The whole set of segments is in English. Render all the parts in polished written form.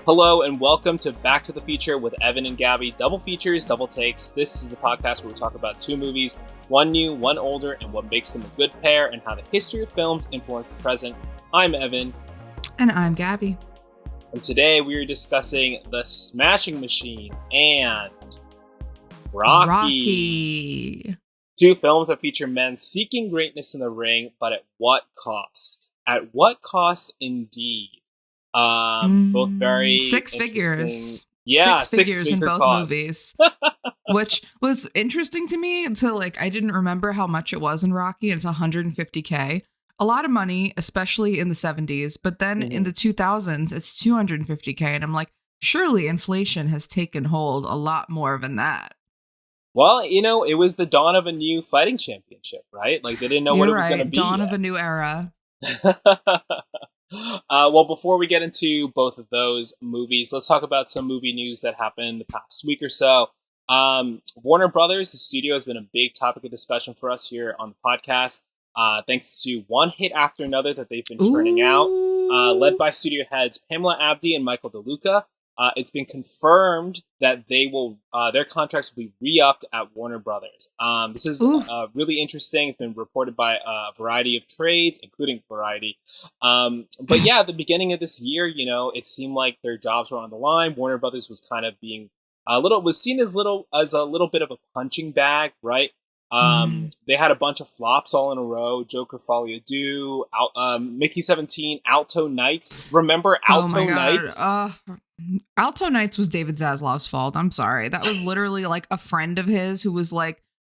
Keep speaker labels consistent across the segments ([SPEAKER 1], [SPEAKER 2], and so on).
[SPEAKER 1] Hello and welcome to Back to the Future with Evan and Gabby. Double features, double takes. This is the podcast where we talk about two movies, one new, one older, and what makes them a good pair and how the history of films influence the present. I'm Evan.
[SPEAKER 2] And I'm Gabby.
[SPEAKER 1] And today we are discussing The Smashing Machine and Rocky. Two films that feature men seeking greatness in the ring, but at what cost? At what cost indeed? Both very
[SPEAKER 2] six figures.
[SPEAKER 1] Yeah,
[SPEAKER 2] six figures in both
[SPEAKER 1] cost.
[SPEAKER 2] movies. Which was interesting to me until I didn't remember how much it was in Rocky. It's $150K. A lot of money, especially in the 70s. But then in the 2000s, it's $250K. And I'm like, surely inflation has taken hold a lot more than that.
[SPEAKER 1] Well, it was the dawn of a new fighting championship, right? Like they didn't know what it was going to be.
[SPEAKER 2] Dawn
[SPEAKER 1] yet.
[SPEAKER 2] of a new era.
[SPEAKER 1] Well, before we get into both of those movies, let's talk about some movie news that happened the past week or so. Warner Brothers, the studio, has been a big topic of discussion for us here on the podcast, thanks to one hit after another that they've been churning out, led by studio heads Pamela Abdy and Michael DeLuca. It's been confirmed that they will their contracts will be re-upped at Warner Brothers. This is really interesting. It's been reported by a variety of trades, including Variety. But yeah, at the beginning of this year, it seemed like their jobs were on the line. Warner Brothers was kind of being was seen as a little bit of a punching bag, right? They had a bunch of flops all in a row. Joker Folie à Deux, Mickey 17, Alto Nights. Remember Alto Nights?
[SPEAKER 2] Alto Nights was David Zaslav's fault. I'm sorry. That was literally a friend of his who was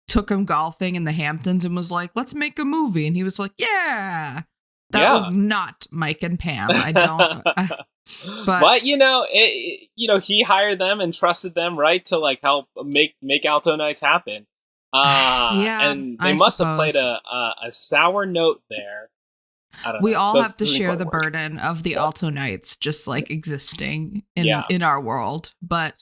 [SPEAKER 2] took him golfing in the Hamptons and was like, let's make a movie. And he was like, yeah. That was not Mike and Pam. I don't. But he hired them and trusted them, right, to help make Alto Nights happen. And they must have played a sour note there. I don't know. We all have to share the burden of the Alto Nights just existing in our world. But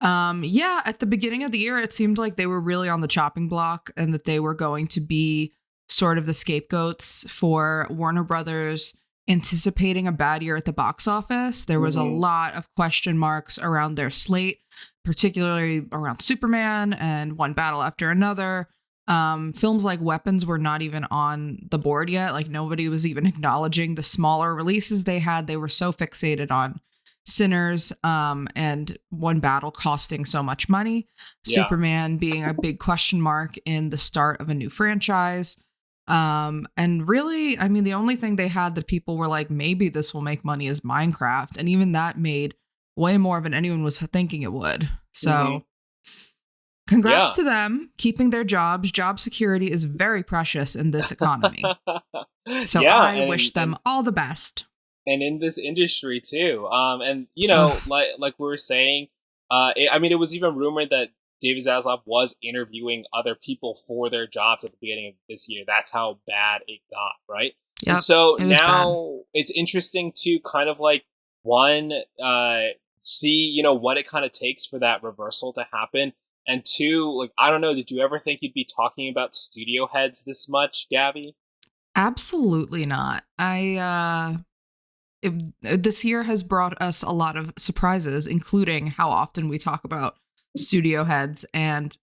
[SPEAKER 2] at the beginning of the year, it seemed like they were really on the chopping block and that they were going to be sort of the scapegoats for Warner Brothers anticipating a bad year at the box office. There was a lot of question marks around their slate, particularly around Superman and One Battle After Another. Films like Weapons were not even on the board yet. Nobody was even acknowledging the smaller releases they had. They were so fixated on Sinners and One Battle costing so much money. Yeah. Superman being a big question mark in the start of a new franchise. And really, the only thing they had that people were like, maybe this will make money is Minecraft. And even that made way more than anyone was thinking it would. So congrats to them keeping their jobs. Job security is very precious in this economy. So I wish them all the best.
[SPEAKER 1] And in this industry too. Like we were saying, it was even rumored that David Zaslav was interviewing other people for their jobs at the beginning of this year. That's how bad it got, right? Yep, and so now it's interesting to kind of see, what it kind of takes for that reversal to happen. And two, I don't know, did you ever think you'd be talking about studio heads this much, Gabby?
[SPEAKER 2] Absolutely not. This year has brought us a lot of surprises, including how often we talk about studio heads and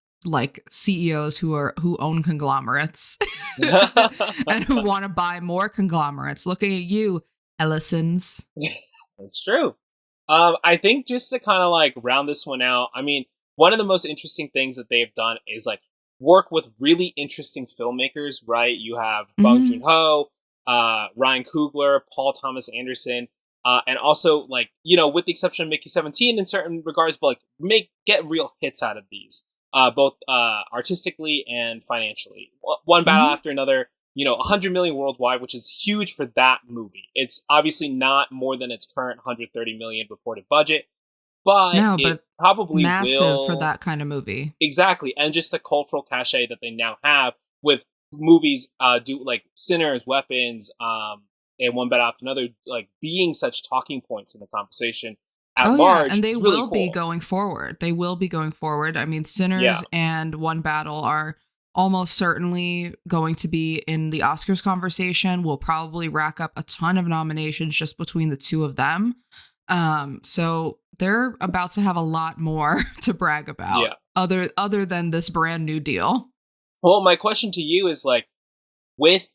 [SPEAKER 2] CEOs who own conglomerates and who want to buy more conglomerates. Looking at you, Ellisons.
[SPEAKER 1] That's true. I think just to kind of round this one out, one of the most interesting things that they've done is work with really interesting filmmakers, right? You have Bong Joon-ho, Ryan Coogler, Paul Thomas Anderson, and also with the exception of Mickey 17 in certain regards, but get real hits out of these, both artistically and financially. One Battle After Another, 100 million worldwide, which is huge for that movie. It's obviously not more than its current 130 million reported budget, but it probably
[SPEAKER 2] massive
[SPEAKER 1] will
[SPEAKER 2] for that kind of movie.
[SPEAKER 1] Exactly, and just the cultural cachet that they now have with movies Sinners, Weapons, and One Battle After Another being such talking points in the conversation at large.
[SPEAKER 2] Yeah. And they
[SPEAKER 1] really
[SPEAKER 2] will be going forward. Sinners and One Battle are almost certainly going to be in the Oscars conversation. We'll probably rack up a ton of nominations just between the two of them. So they're about to have a lot more to brag about,
[SPEAKER 1] Yeah.
[SPEAKER 2] other than this brand new deal.
[SPEAKER 1] Well, my question to you is like, with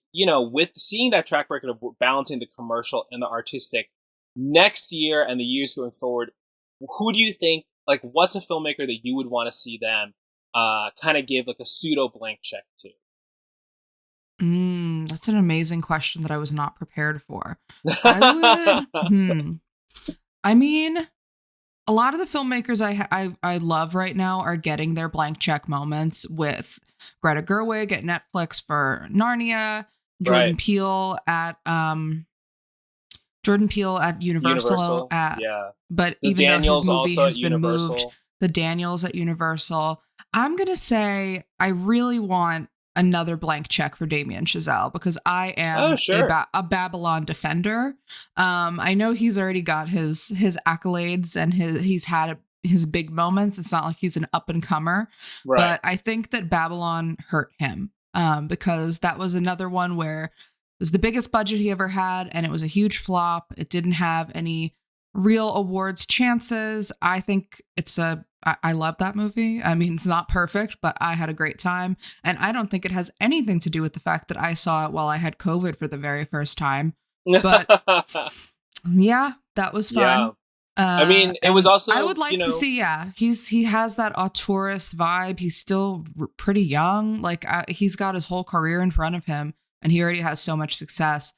[SPEAKER 1] seeing that track record of balancing the commercial and the artistic next year and the years going forward, who do you think, like, what's a filmmaker that you would want to see them kind of give like a pseudo blank check to?
[SPEAKER 2] That's an amazing question that I was not prepared for. I would, I mean, a lot of the filmmakers I love right now are getting their blank check moments with Greta Gerwig at Netflix for Narnia, Jordan
[SPEAKER 1] Right.
[SPEAKER 2] Peele at Universal at,
[SPEAKER 1] Yeah.
[SPEAKER 2] but
[SPEAKER 1] The
[SPEAKER 2] even though his
[SPEAKER 1] Daniels
[SPEAKER 2] movie
[SPEAKER 1] also at
[SPEAKER 2] has been moved,
[SPEAKER 1] Universal.
[SPEAKER 2] the Daniels at Universal. I'm gonna say I really want another blank check for Damien Chazelle because I
[SPEAKER 1] Oh,
[SPEAKER 2] am
[SPEAKER 1] sure.
[SPEAKER 2] a Babylon defender. I know he's already got his accolades and he's had his big moments. It's not like he's an up and comer,
[SPEAKER 1] Right.
[SPEAKER 2] but I think that Babylon hurt him because that was another one where it was the biggest budget he ever had and it was a huge flop. It didn't have any real awards chances. I think I love that movie. I mean, it's not perfect, but I had a great time. And I don't think it has anything to do with the fact that I saw it while I had COVID for the very first time. But yeah, that was
[SPEAKER 1] Yeah.
[SPEAKER 2] fun.
[SPEAKER 1] I mean, it was
[SPEAKER 2] And
[SPEAKER 1] also,
[SPEAKER 2] I would like to see, yeah, he has that auteurist vibe. He's still pretty young. Like he's got his whole career in front of him and he already has so much success.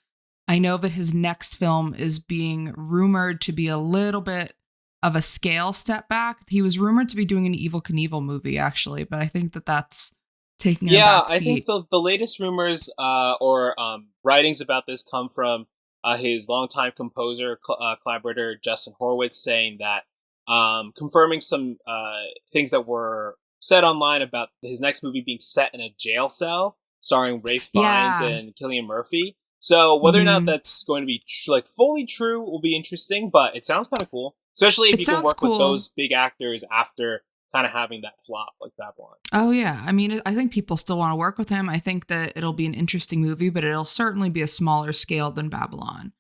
[SPEAKER 2] I know that his next film is being rumored to be a little bit of a scale step back. He was rumored to be doing an Evel Knievel movie, actually, but I think that that's taking a
[SPEAKER 1] yeah,
[SPEAKER 2] back
[SPEAKER 1] I think
[SPEAKER 2] seat.
[SPEAKER 1] the latest rumors or writings about this come from his longtime composer collaborator Justin Horwitz saying that confirming some things that were said online about his next movie being set in a jail cell starring Rafe Fiennes
[SPEAKER 2] Yeah.
[SPEAKER 1] and Cillian Murphy. So whether or not
[SPEAKER 2] Mhm.
[SPEAKER 1] that's going to be like fully true will be interesting, but it sounds kind of cool, especially if
[SPEAKER 2] It
[SPEAKER 1] you can
[SPEAKER 2] sounds
[SPEAKER 1] work with
[SPEAKER 2] cool.
[SPEAKER 1] those big actors after kind of having that flop like Babylon.
[SPEAKER 2] Oh yeah, I mean, I think people still want to work with him. I think that it'll be an interesting movie, but it'll certainly be a smaller scale than Babylon.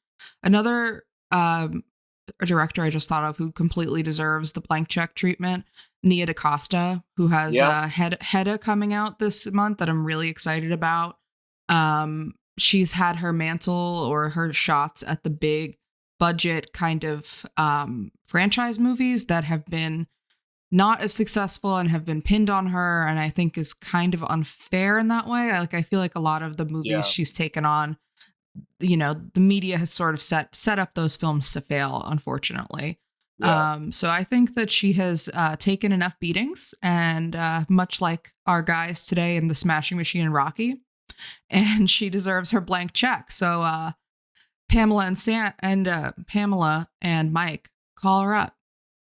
[SPEAKER 2] Another a director I just thought of who completely deserves the blank check treatment, Nia DaCosta, who has
[SPEAKER 1] Yeah.
[SPEAKER 2] Hedda coming out this month that I'm really excited about. She's had her mantle or her shots at the big budget kind of franchise movies that have been not as successful and have been pinned on her, and I think is kind of unfair in that way. I feel like a lot of the movies
[SPEAKER 1] Yeah.
[SPEAKER 2] she's taken on, the media has sort of set up those films to fail, unfortunately.
[SPEAKER 1] Yeah.
[SPEAKER 2] So I think that she has taken enough beatings, and much like our guys today in the Smashing Machine and Rocky, and she deserves her blank check. So Pamela and Mike, call her up.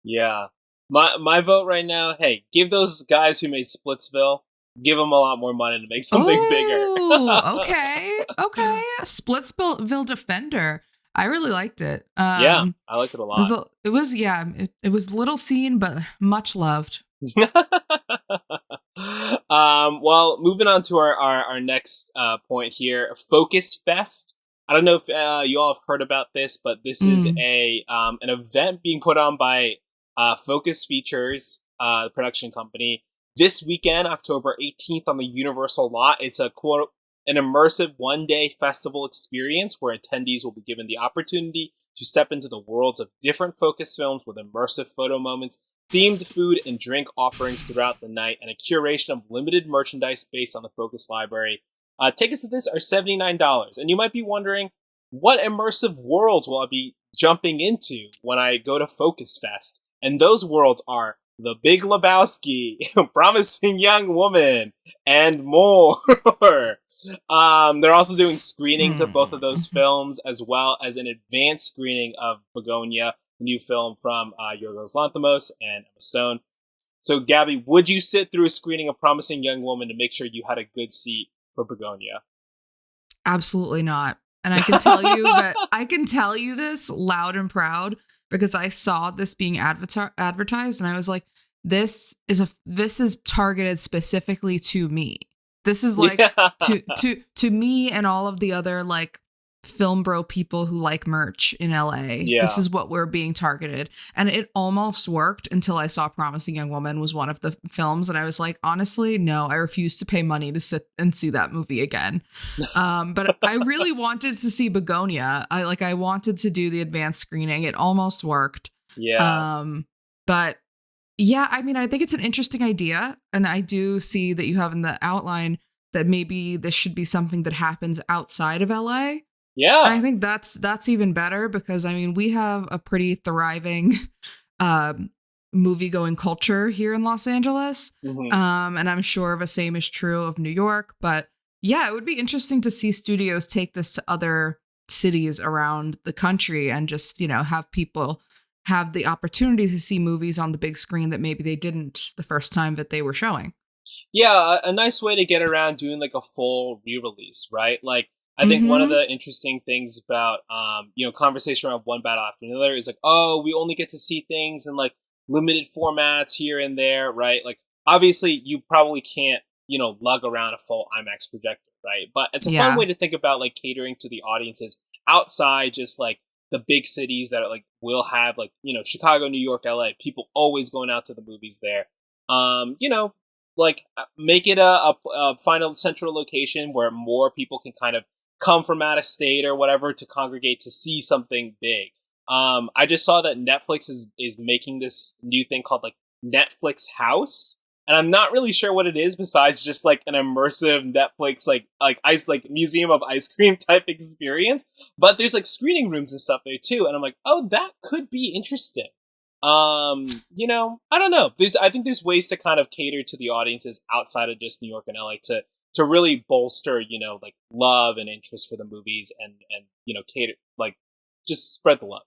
[SPEAKER 1] Yeah. My vote right now, hey, give those guys who made Splitsville, give them a lot more money to make something bigger.
[SPEAKER 2] Oh, okay. Splitsville Defender. I really liked it.
[SPEAKER 1] Yeah, I liked it a lot.
[SPEAKER 2] It was little seen, but much loved.
[SPEAKER 1] Well, moving on to our next point here, Focus Fest. I don't know if you all have heard about this, but this is an event being put on by Focus Features, the production company, this weekend, October 18th, on the Universal lot. It's a quote an immersive one-day festival experience where attendees will be given the opportunity to step into the worlds of different Focus films with immersive photo moments, themed food and drink offerings throughout the night, and a curation of limited merchandise based on the Focus library. Tickets to this are $79, and you might be wondering, what immersive worlds will I be jumping into when I go to Focus Fest? And those worlds are The Big Lebowski, Promising Young Woman, and more. They're also doing screenings of both of those films, as well as an advanced screening of Begonia, the new film from Yorgos Lanthimos and Emma Stone. So, Gabby, would you sit through a screening of Promising Young Woman to make sure you had a good seat for Begonia?
[SPEAKER 2] Absolutely not. And I can tell you that I can tell you this loud and proud because I saw this being advertised and I was like, this is targeted specifically to me. This is like to me and all of the other like film bro people who like merch in LA.
[SPEAKER 1] Yeah.
[SPEAKER 2] This is what we're being targeted. And it almost worked until I saw Promising Young Woman was one of the films. And I was like, honestly, no, I refuse to pay money to sit and see that movie again. But I really wanted to see Begonia. I wanted to do the advanced screening. It almost worked.
[SPEAKER 1] Yeah.
[SPEAKER 2] But yeah, I mean, I think it's an interesting idea. And I do see that you have in the outline that maybe this should be something that happens outside of LA.
[SPEAKER 1] Yeah.
[SPEAKER 2] And I think that's even better because I mean, we have a pretty thriving movie going culture here in Los Angeles.
[SPEAKER 1] Mm-hmm.
[SPEAKER 2] And I'm sure the same is true of New York. But yeah, it would be interesting to see studios take this to other cities around the country and just, you know, have people have the opportunity to see movies on the big screen that maybe they didn't the first time that they were showing.
[SPEAKER 1] Yeah, a nice way to get around doing like a full re-release, right? Like, I think one of the interesting things about, conversation around One Battle After Another is like, oh, we only get to see things in like limited formats here and there, right? Like, obviously, you probably can't, lug around a full IMAX projector, right? But it's a fun way to think about like catering to the audiences outside just like the big cities that are like will have like, Chicago, New York, LA, people always going out to the movies there. Like make it a final central location where more people can kind of come from out of state or whatever to congregate to see something big. I just saw that Netflix is making this new thing called like Netflix House, and I'm not really sure what it is besides just like an immersive Netflix like ice like museum of ice cream type experience. But there's like screening rooms and stuff there too, and I'm like, oh, that could be interesting. I don't know. I think there's ways to kind of cater to the audiences outside of just New York and LA to really bolster, like love and interest for the movies and cater, like just spread the love,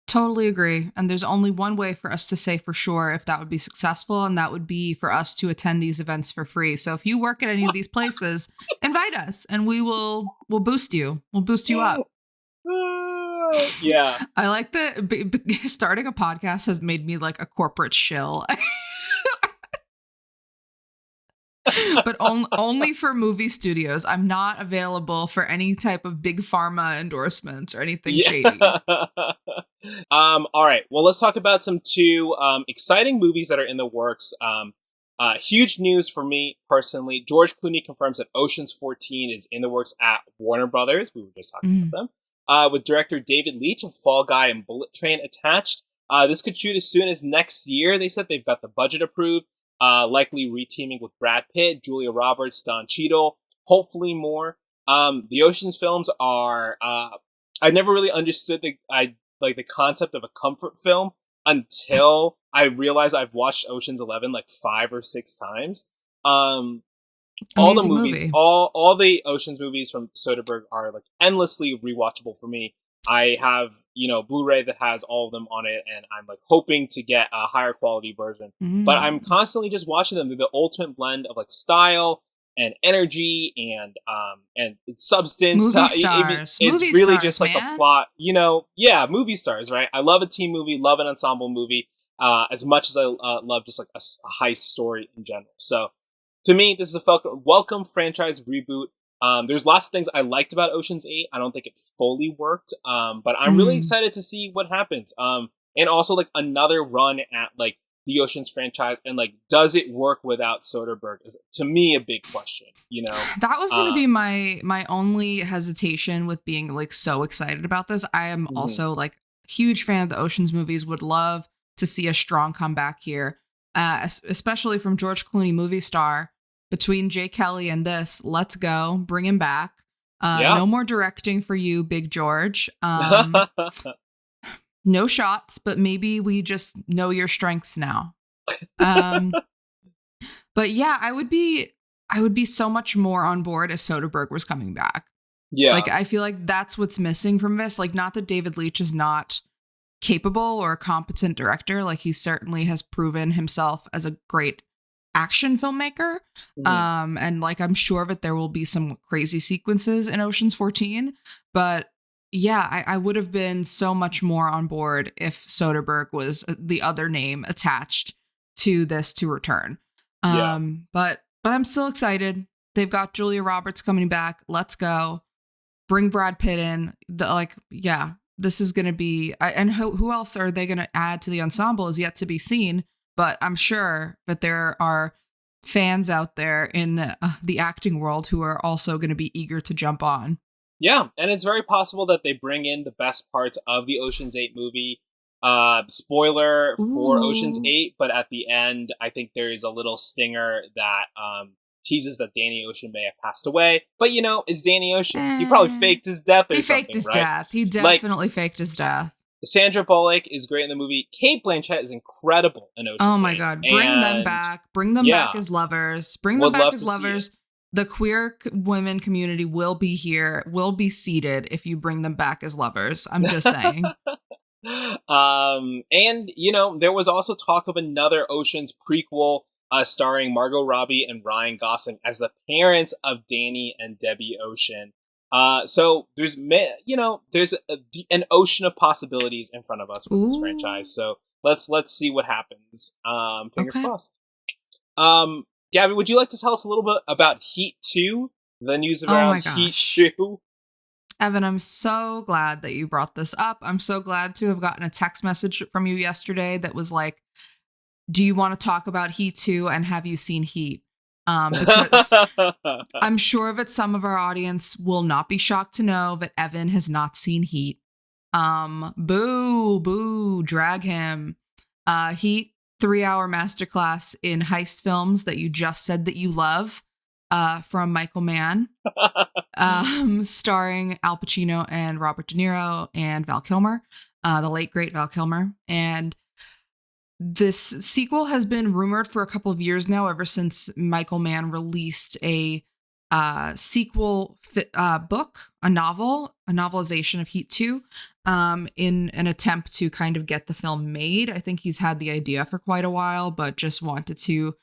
[SPEAKER 2] Totally agree. And there's only one way for us to say for sure if that would be successful, and that would be for us to attend these events for free. So if you work at any of these places, invite us and we'll boost you. We'll boost you up.
[SPEAKER 1] Yeah.
[SPEAKER 2] I like that starting a podcast has made me like a corporate shill. But only for movie studios. I'm not available for any type of big pharma endorsements or anything shady.
[SPEAKER 1] All right. Well, let's talk about some two exciting movies that are in the works. Huge news for me personally. George Clooney confirms that Ocean's 14 is in the works at Warner Brothers. We were just talking about them. With director David Leitch of Fall Guy and Bullet Train attached. This could shoot as soon as next year. They said they've got the budget approved. Likely reteaming with Brad Pitt, Julia Roberts, Don Cheadle, hopefully more. The Ocean's films are, I never really understood the concept of a comfort film until I realized I've watched Ocean's 11 like 5 or 6 times. All the movies, all the Ocean's movies from Soderbergh are like endlessly rewatchable for me. I have, Blu-ray that has all of them on it, and I'm like hoping to get a higher quality version. But I'm constantly just watching them. They're the ultimate blend of like style and energy and substance.
[SPEAKER 2] Movie stars.
[SPEAKER 1] It's
[SPEAKER 2] movie
[SPEAKER 1] really
[SPEAKER 2] stars,
[SPEAKER 1] just like
[SPEAKER 2] man.
[SPEAKER 1] a plot, movie stars, right? I love a team movie, love an ensemble movie, as much as I love just like a heist story in general. So to me, this is a welcome franchise reboot. There's lots of things I liked about Ocean's 8. I don't think it fully worked, but I'm really excited to see what happens. And also like another run at like the Ocean's franchise, and like, does it work without Soderbergh? Is to me a big question.
[SPEAKER 2] That was going to be my only hesitation with being like so excited about this. I am also like huge fan of the Ocean's movies. Would love to see a strong comeback here, especially from George Clooney, movie star. Between Jay Kelly and this, let's go. Bring him back. No more directing for you, Big George. No shots, but maybe we just know your strengths now. But yeah, I would be so much more on board if Soderbergh was coming back.
[SPEAKER 1] Yeah.
[SPEAKER 2] Like, I feel like that's what's missing from this. Like, not that David Leitch is not capable or a competent director. Like, he certainly has proven himself as a great action filmmaker. And like, I'm sure that there will be some crazy sequences in Ocean's 14, but yeah, I would have been so much more on board if Soderbergh was the other name attached to this to return. But I'm still excited. They've got Julia Roberts coming back. Let's go. bring Brad Pitt in. This is going to be, and who else are they going to add to the ensemble is yet to be seen. But I'm sure that there are fans out there in the acting world who are also going to be eager to jump on.
[SPEAKER 1] Yeah, and it's very possible that they bring in the best parts of the Ocean's 8 movie. Spoiler for Ocean's 8, but at the end, I think there is a little stinger that teases that Danny Ocean may have passed away. But, it's Danny Ocean. He probably faked his death or something,
[SPEAKER 2] faked his
[SPEAKER 1] right?
[SPEAKER 2] death. He definitely faked his death.
[SPEAKER 1] Sandra Bullock is great in the movie. Kate Blanchett is incredible in Ocean's 8.
[SPEAKER 2] Oh my God. Bring them back. Bring them back as lovers. Bring them back as lovers. The queer women community will be here, will be seated if you bring them back as lovers. I'm just saying.
[SPEAKER 1] And, there was also talk of another Ocean's prequel starring Margot Robbie and Ryan Gosling as the parents of Danny and Debbie Ocean. So there's an ocean of possibilities in front of us with this franchise. So let's see what happens. Fingers crossed. Gabby, would you like to tell us a little bit about Heat 2? The news around Heat 2?
[SPEAKER 2] Evan, I'm so glad that you brought this up. I'm so glad to have gotten a text message from you yesterday that was like, do you want to talk about Heat 2 and have you seen Heat? Because I'm sure that some of our audience will not be shocked to know that Evan has not seen Heat. Boo, drag him. Heat, 3-hour masterclass in heist films that you just said that you love, from Michael Mann, starring Al Pacino and Robert De Niro and Val Kilmer, the late great Val Kilmer. And this sequel has been rumored for a couple of years now, ever since Michael Mann released a sequel book, a novelization of Heat 2, in an attempt to kind of get the film made. I think he's had the idea for quite a while, but just wanted to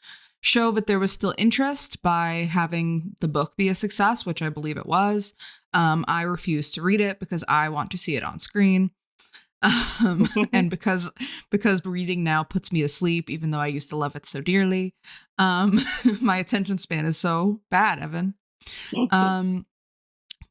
[SPEAKER 2] show that there was still interest by having the book be a success, which I believe it was. I refuse to read it because I want to see it on screen. And because reading now puts me to sleep, even though I used to love it so dearly. My attention span is so bad, Evan.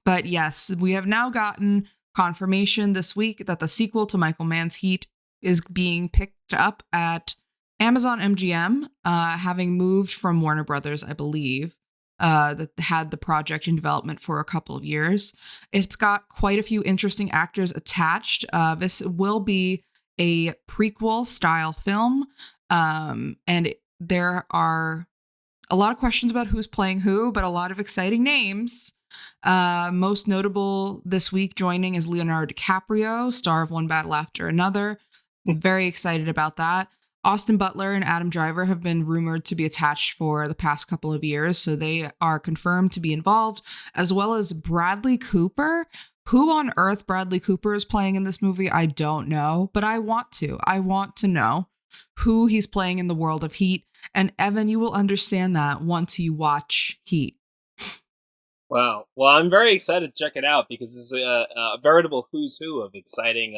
[SPEAKER 2] But yes, we have now gotten confirmation this week that the sequel to Michael Mann's Heat is being picked up at Amazon MGM, having moved from Warner Brothers, I believe, that had the project in development for a couple of years. It's got quite a few interesting actors attached. This will be a prequel style film, and there are a lot of questions about who's playing who, but a lot of exciting names. Most notable this week joining is Leonardo DiCaprio, star of One Battle After Another. Very excited about that. Austin Butler and Adam Driver have been rumored to be attached for the past couple of years, so they are confirmed to be involved, as well as Bradley Cooper. Who on earth Bradley Cooper is playing in this movie, I don't know, but I want to. I want to know who he's playing in the world of Heat. And Evan, you will understand that once you watch Heat.
[SPEAKER 1] Wow. Well, I'm very excited to check it out because it's a veritable who's who of exciting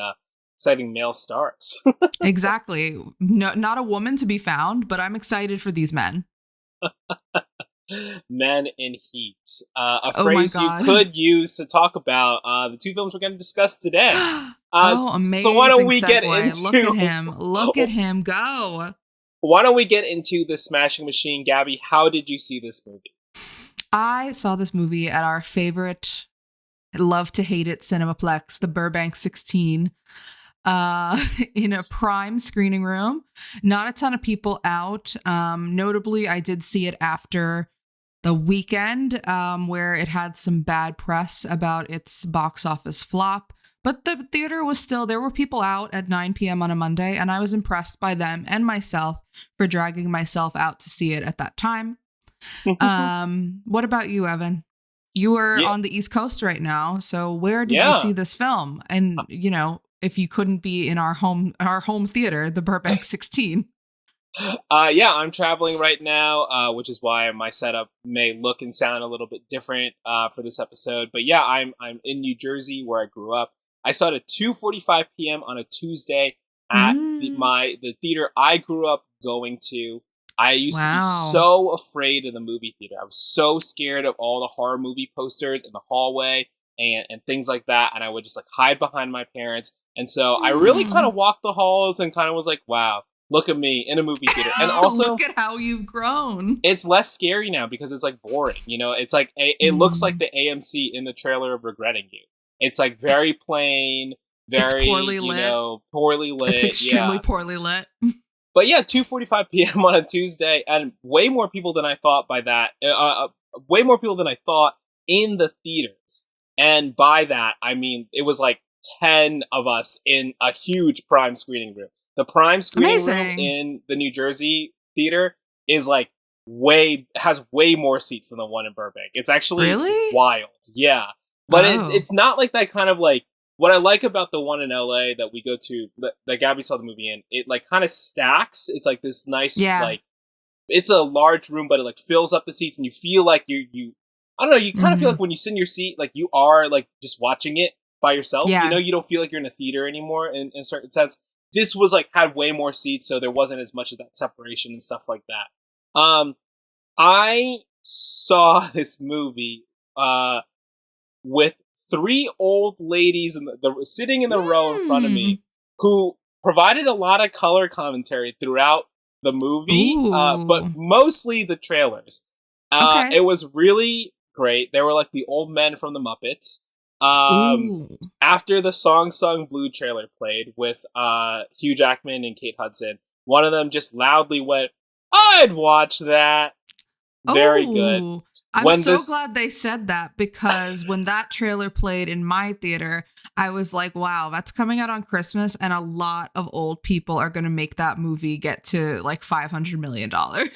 [SPEAKER 1] male stars.
[SPEAKER 2] Exactly. No, not a woman to be found, but I'm excited for these men.
[SPEAKER 1] Men in Heat. A phrase you could use to talk about the two films we're going to discuss today.
[SPEAKER 2] Amazing.
[SPEAKER 1] So why don't we get
[SPEAKER 2] segue.
[SPEAKER 1] into...
[SPEAKER 2] Look at him. Look at him go.
[SPEAKER 1] Why don't we get into the Smashing Machine? Gabby, how did you see this movie?
[SPEAKER 2] I saw this movie at our favorite, love to hate it, Cinemaplex, the Burbank 16. In a prime screening room. Not a ton of people out. Notably, I did see it after the weekend, where it had some bad press about its box office flop. But the theater was still, there were people out at 9 p.m. on a Monday, and I was impressed by them and myself for dragging myself out to see it at that time. What about you, Evan? You were on the East Coast right now, so where did you see this film? And, if you couldn't be in our home theater, the Burbank 16.
[SPEAKER 1] I'm traveling right now, which is why my setup may look and sound a little bit different for this episode. But yeah, I'm in New Jersey where I grew up. I saw it at 2:45 p.m. on a Tuesday at the theater I grew up going to. I used to be so afraid of the movie theater. I was so scared of all the horror movie posters in the hallway and things like that. And I would just like hide behind my parents. And so I really kind of walked the halls and kind of was like, wow, look at me in a movie theater. And also,
[SPEAKER 2] look at how you've grown.
[SPEAKER 1] it's less scary now because it's like boring. You know, it's like it looks like the AMC in the trailer of Regretting You. It's like very plain, very,
[SPEAKER 2] poorly lit.
[SPEAKER 1] poorly lit.
[SPEAKER 2] It's extremely poorly lit.
[SPEAKER 1] But yeah, 2:45 p.m. on a Tuesday, and way more people than I thought by that. Way more people than I thought in the theaters. And by that, I mean, it was like 10 of us in a huge prime screening room. The prime screening room in the New Jersey theater is like has way more seats than the one in Burbank. It's actually wild. Yeah. But it's not like that kind of like, what I like about the one in LA that we go to, that Gabby saw the movie in, it like kind of stacks. It's like this nice, like, it's a large room, but it like fills up the seats and you feel like you I don't know, you kind of feel like when you sit in your seat, like you are like just watching it by yourself. You know, you don't feel like you're in a theater anymore in a certain sense. This was like, had way more seats, so there wasn't as much of that separation and stuff like that. I saw this movie, with 3 old ladies sitting in the row in front of me who provided a lot of color commentary throughout the movie, but mostly the trailers. It was really great. They were like the old men from the Muppets. After the Song Sung Blue trailer played with Hugh Jackman and Kate Hudson, one of them just loudly went, "I'd watch that." Very good.
[SPEAKER 2] I'm so glad they said that, because when that trailer played in my theater, I was like, wow, that's coming out on Christmas and a lot of old people are going to make that movie get to like $500 million.
[SPEAKER 1] But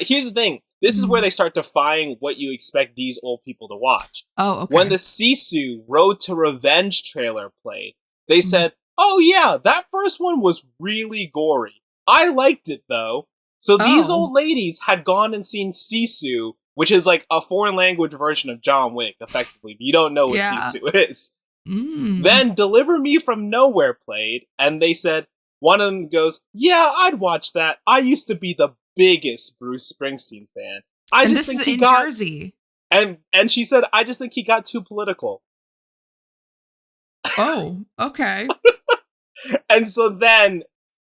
[SPEAKER 1] here's the thing. This is where they start defying what you expect these old people to watch.
[SPEAKER 2] Oh, okay.
[SPEAKER 1] When the Sisu Road to Revenge trailer played, they said, oh yeah, that first one was really gory. I liked it though. So these old ladies had gone and seen Sisu, which is like a foreign language version of John Wick, effectively. You don't know what Sisu is. Then Deliver Me From Nowhere played, and they said, one of them goes, yeah, I'd watch that. I used to be the biggest Bruce Springsteen fan. I just think he got
[SPEAKER 2] Jersey.
[SPEAKER 1] And she said, I just think he got too political.
[SPEAKER 2] Oh, okay.
[SPEAKER 1] And so then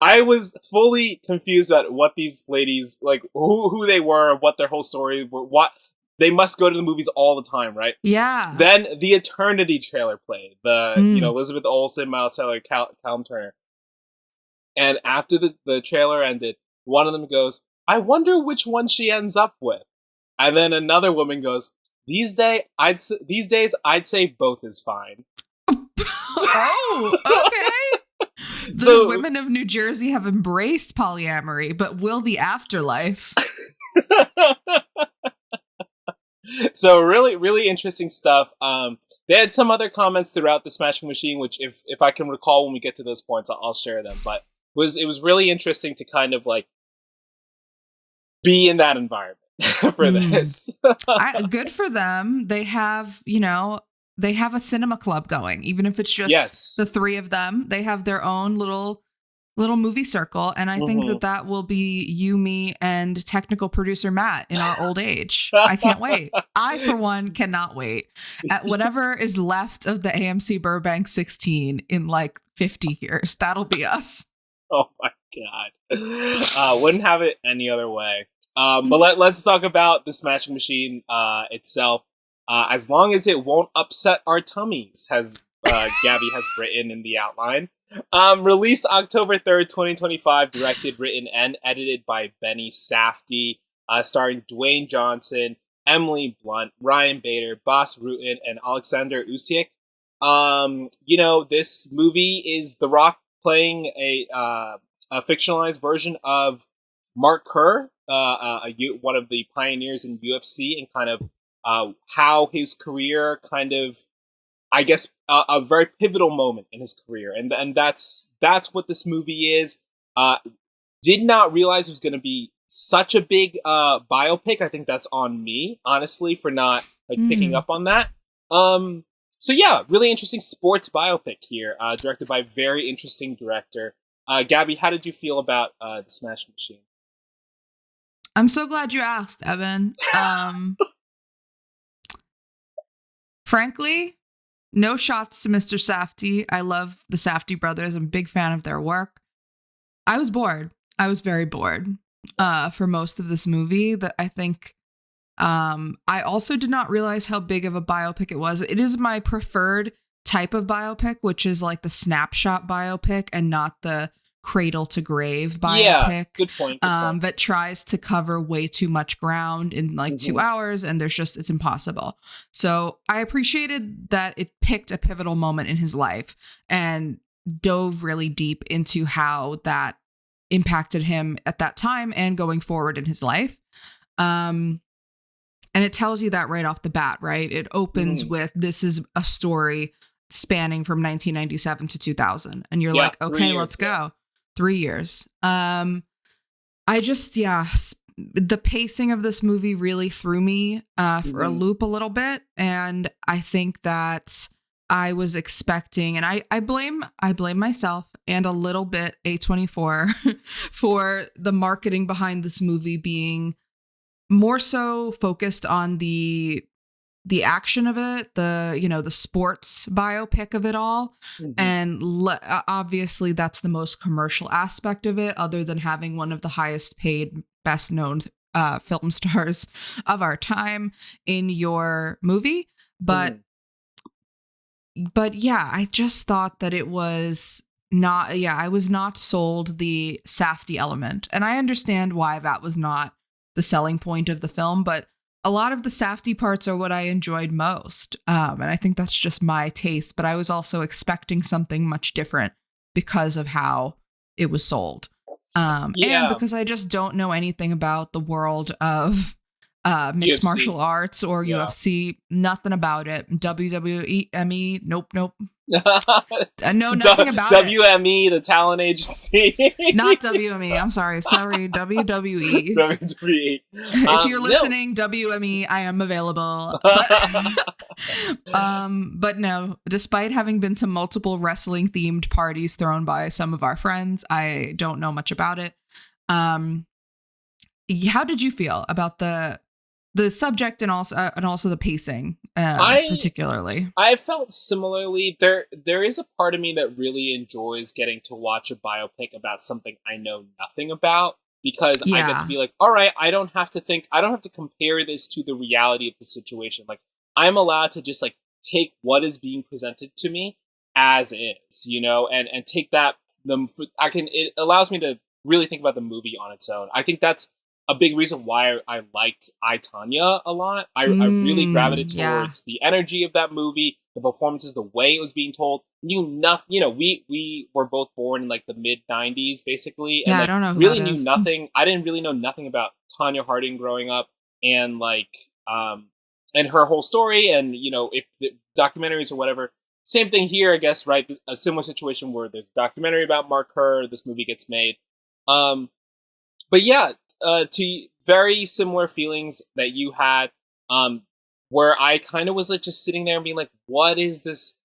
[SPEAKER 1] I was fully confused about what these ladies, like, who they were, what their whole story were, what they must go to the movies all the time, right?
[SPEAKER 2] Yeah.
[SPEAKER 1] Then the Eternity trailer played, Elizabeth Olsen, Miles Teller, Callum Turner. And after the trailer ended, one of them goes, I wonder which one she ends up with. And then another woman goes, these days I'd say both is fine.
[SPEAKER 2] Oh, okay. The women of New Jersey have embraced polyamory, but will the afterlife?
[SPEAKER 1] So really, really interesting stuff. They had some other comments throughout the Smashing Machine, which if I can recall when we get to those points, I'll share them. But it was really interesting to kind of like be in that environment for this.
[SPEAKER 2] Good for them. They have, they have a cinema club going, even if it's just the 3 of them. They have their own little movie circle, and I think that will be you, me, and technical producer Matt in our old age. I can't wait. I, for one, cannot wait. At whatever is left of the AMC Burbank 16 in like 50 years, that'll be us.
[SPEAKER 1] Oh my god! Wouldn't have it any other way. But let's talk about the Smashing Machine itself. As long as it won't upset our tummies, as Gabby has written in the outline. Released October 3rd, 2025, directed, written, and edited by Benny Safdie, starring Dwayne Johnson, Emily Blunt, Ryan Bader, Bas Rutten, and Alexander Usyk. This movie is The Rock playing a fictionalized version of Mark Kerr, one of the pioneers in UFC, and kind of how his career kind of, I guess, a very pivotal moment in his career. And that's what this movie is. Did not realize it was going to be such a big biopic. I think that's on me, honestly, for not picking up on that. So yeah, really interesting sports biopic here, directed by a very interesting director. Gabby, how did you feel about The Smashing Machine?
[SPEAKER 2] I'm so glad you asked, Evan. Frankly, no shots to Mr. Safdie. I love the Safdie brothers. I'm a big fan of their work. I was bored. I was very bored for most of this movie. That I think I also did not realize how big of a biopic it was. It is my preferred type of biopic, which is like the snapshot biopic and not the cradle to grave biopic.
[SPEAKER 1] Yeah, good point.
[SPEAKER 2] That tries to cover way too much ground in like 2 hours, and it's impossible. So I appreciated that it picked a pivotal moment in his life and dove really deep into how that impacted him at that time and going forward in his life. And it tells you that right off the bat, right? It opens with, this is a story spanning from 1997 to 2000. And you're like, okay, let's go. 3 years. The pacing of this movie really threw me for a loop a little bit. And I think that I was expecting, and I blame myself and a little bit A24 for the marketing behind this movie being more so focused on the action of it, the sports biopic of it all. And obviously that's the most commercial aspect of it, other than having one of the highest paid, best known film stars of our time in your movie. But yeah, I just thought that it was not, I was not sold the Safdie element. And I understand why that was not the selling point of the film, but a lot of the Safdie parts are what I enjoyed most. And I think that's just my taste, but I was also expecting something much different because of how it was sold. And because I just don't know anything about the world of mixed
[SPEAKER 1] UFC.
[SPEAKER 2] Martial arts or UFC, nothing about it. WWE, ME, nope. I know nothing about
[SPEAKER 1] WME, the talent agency.
[SPEAKER 2] Not WME. I'm sorry, WWE.
[SPEAKER 1] WWE.
[SPEAKER 2] If you're listening, WME, I am available. But no, despite having been to multiple wrestling themed parties thrown by some of our friends, I don't know much about it. How did you feel about the subject and also the pacing, particularly?
[SPEAKER 1] I felt similarly. There is a part of me that really enjoys getting to watch a biopic about something I know nothing about, because I get to be like, all right, I don't have to compare this to the reality of the situation. Like, I'm allowed to just like take what is being presented to me as is, and take that. It allows me to really think about the movie on its own. I think that's a big reason why I liked I, Tonya a lot. I really gravitated towards the energy of that movie, the performances, the way it was being told. We were both born in like the mid 90s, basically. And,
[SPEAKER 2] I don't know.
[SPEAKER 1] Really knew nothing. I didn't really know nothing about Tonya Harding growing up, and and her whole story, and if the documentaries or whatever. Same thing here, I guess. Right, a similar situation where there's a documentary about Mark Kerr. This movie gets made. But yeah. To very similar feelings that you had, where I kind of was like just sitting there and being like, what is this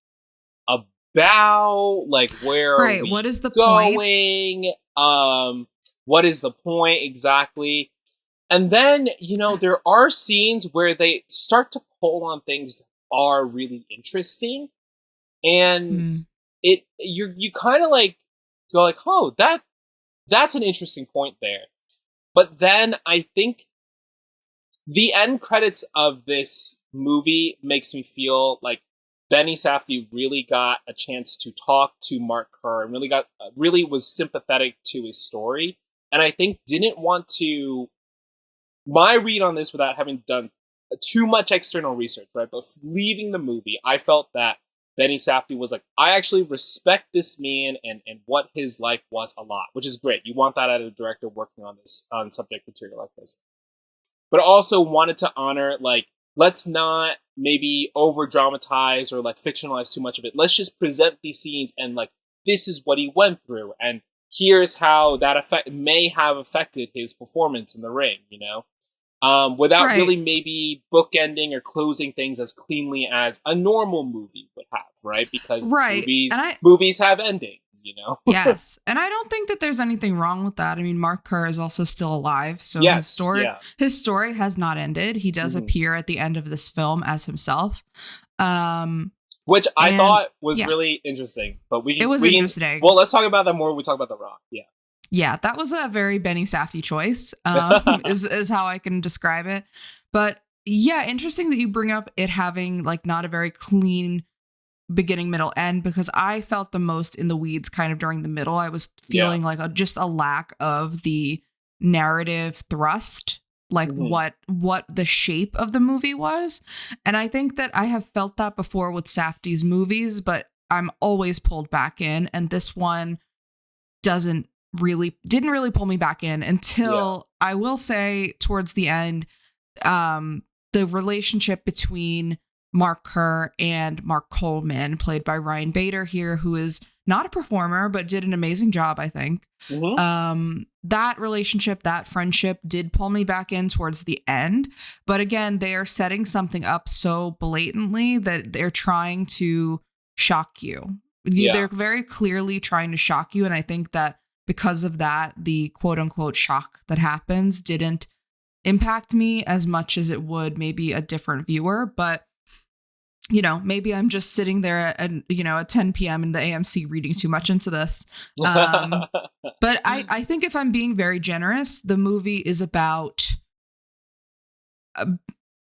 [SPEAKER 1] about? Like, where are we
[SPEAKER 2] what is the
[SPEAKER 1] going?
[SPEAKER 2] Point?
[SPEAKER 1] What is the point exactly? And then, there are scenes where they start to pull on things that are really interesting. And you kind of like go like, oh, that's an interesting point there. But then I think the end credits of this movie makes me feel like Benny Safdie really got a chance to talk to Mark Kerr and really was sympathetic to his story. And I think didn't want to, my read on this without having done too much external research, right? But leaving the movie, I felt that Benny Safdie was like, I actually respect this man and what his life was a lot, which is great. You want that out of a director working on subject material like this. But also wanted to honor, like, let's not maybe over dramatize or like fictionalize too much of it. Let's just present these scenes and like, this is what he went through. And here's how that may have affected his performance in the ring, without
[SPEAKER 2] Right.
[SPEAKER 1] really maybe bookending or closing things as cleanly as a normal movie would have, right? Because
[SPEAKER 2] Right. And
[SPEAKER 1] movies have endings, you know?
[SPEAKER 2] yes. And I don't think that there's anything wrong with that. I mean, Mark Kerr is also still alive, so
[SPEAKER 1] Yes, yeah.
[SPEAKER 2] his story has not ended. He does appear at the end of this film as himself.
[SPEAKER 1] Which I thought was
[SPEAKER 2] yeah.
[SPEAKER 1] really interesting, but
[SPEAKER 2] interesting.
[SPEAKER 1] Well, let's talk about that more when we talk about The Rock. Yeah.
[SPEAKER 2] Yeah, that was a very Benny Safdie choice, is how I can describe it. But yeah, interesting that you bring up it having like not a very clean beginning, middle, end, because I felt the most in the weeds kind of during the middle. I was feeling like just a lack of the narrative thrust, like what the shape of the movie was. And I think that I have felt that before with Safdie's movies, but I'm always pulled back in. And this one didn't really pull me back in until I will say towards the end, the relationship between Mark Kerr and Mark Coleman, played by Ryan Bader here, who is not a performer, but did an amazing job, I think. That relationship, that friendship did pull me back in towards the end. But again, they are setting something up so blatantly that they're trying to shock you. They're very clearly trying to shock you. And I think that because of that, the quote unquote shock that happens didn't impact me as much as it would maybe a different viewer. But, you know, maybe I'm just sitting there at 10 p.m. in the AMC reading too much into this. But I think if I'm being very generous, the movie is about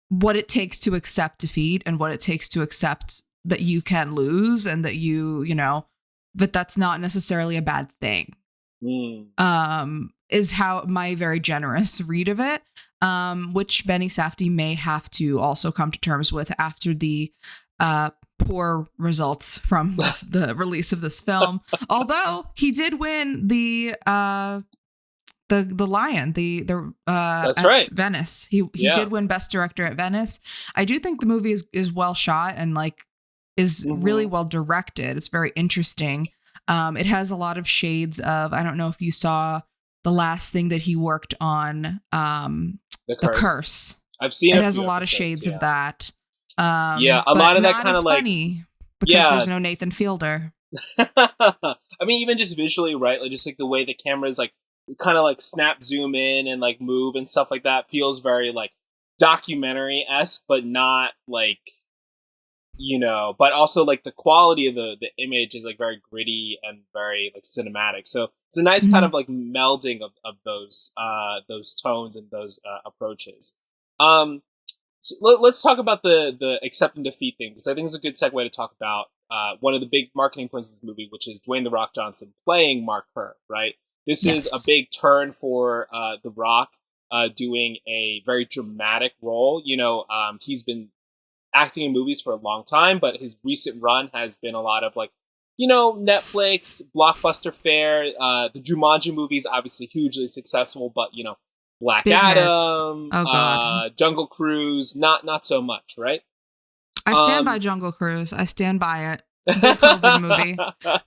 [SPEAKER 2] what it takes to accept defeat and what it takes to accept that you can lose and that but that's not necessarily a bad thing. Is how my very generous read of it, which Benny Safdie may have to also come to terms with after the poor results from the release of this film. Although he did win the Lion,
[SPEAKER 1] that's
[SPEAKER 2] at
[SPEAKER 1] right.
[SPEAKER 2] Venice. He did win Best Director at Venice. I do think the movie is well shot and is really well directed. It's very interesting. It has a lot of shades of, I don't know if you saw the last thing that he worked on, The Curse.
[SPEAKER 1] I've seen
[SPEAKER 2] it. It has a lot of shades of that.
[SPEAKER 1] A lot of that kind of
[SPEAKER 2] funny because there's no Nathan Fielder.
[SPEAKER 1] I mean, even just visually, right? Like just like the way the cameras kind of snap zoom in and move and stuff like that feels very documentary-esque, but not but also the quality of the image is very gritty and very cinematic. So it's a nice kind of melding of those tones and those approaches. So let's talk about the accept and defeat thing, because I think it's a good segue to talk about one of the big marketing points of this movie, which is Dwayne "The Rock" Johnson playing Mark Kerr, right? This is a big turn for The Rock doing a very dramatic role. He's been acting in movies for a long time, but his recent run has been a lot of Netflix, blockbuster fare. The Jumanji movies obviously hugely successful, but Black
[SPEAKER 2] Big
[SPEAKER 1] Adam,
[SPEAKER 2] Jungle
[SPEAKER 1] Cruise, not so much, right?
[SPEAKER 2] I stand by Jungle Cruise. I stand by it. Good COVID movie.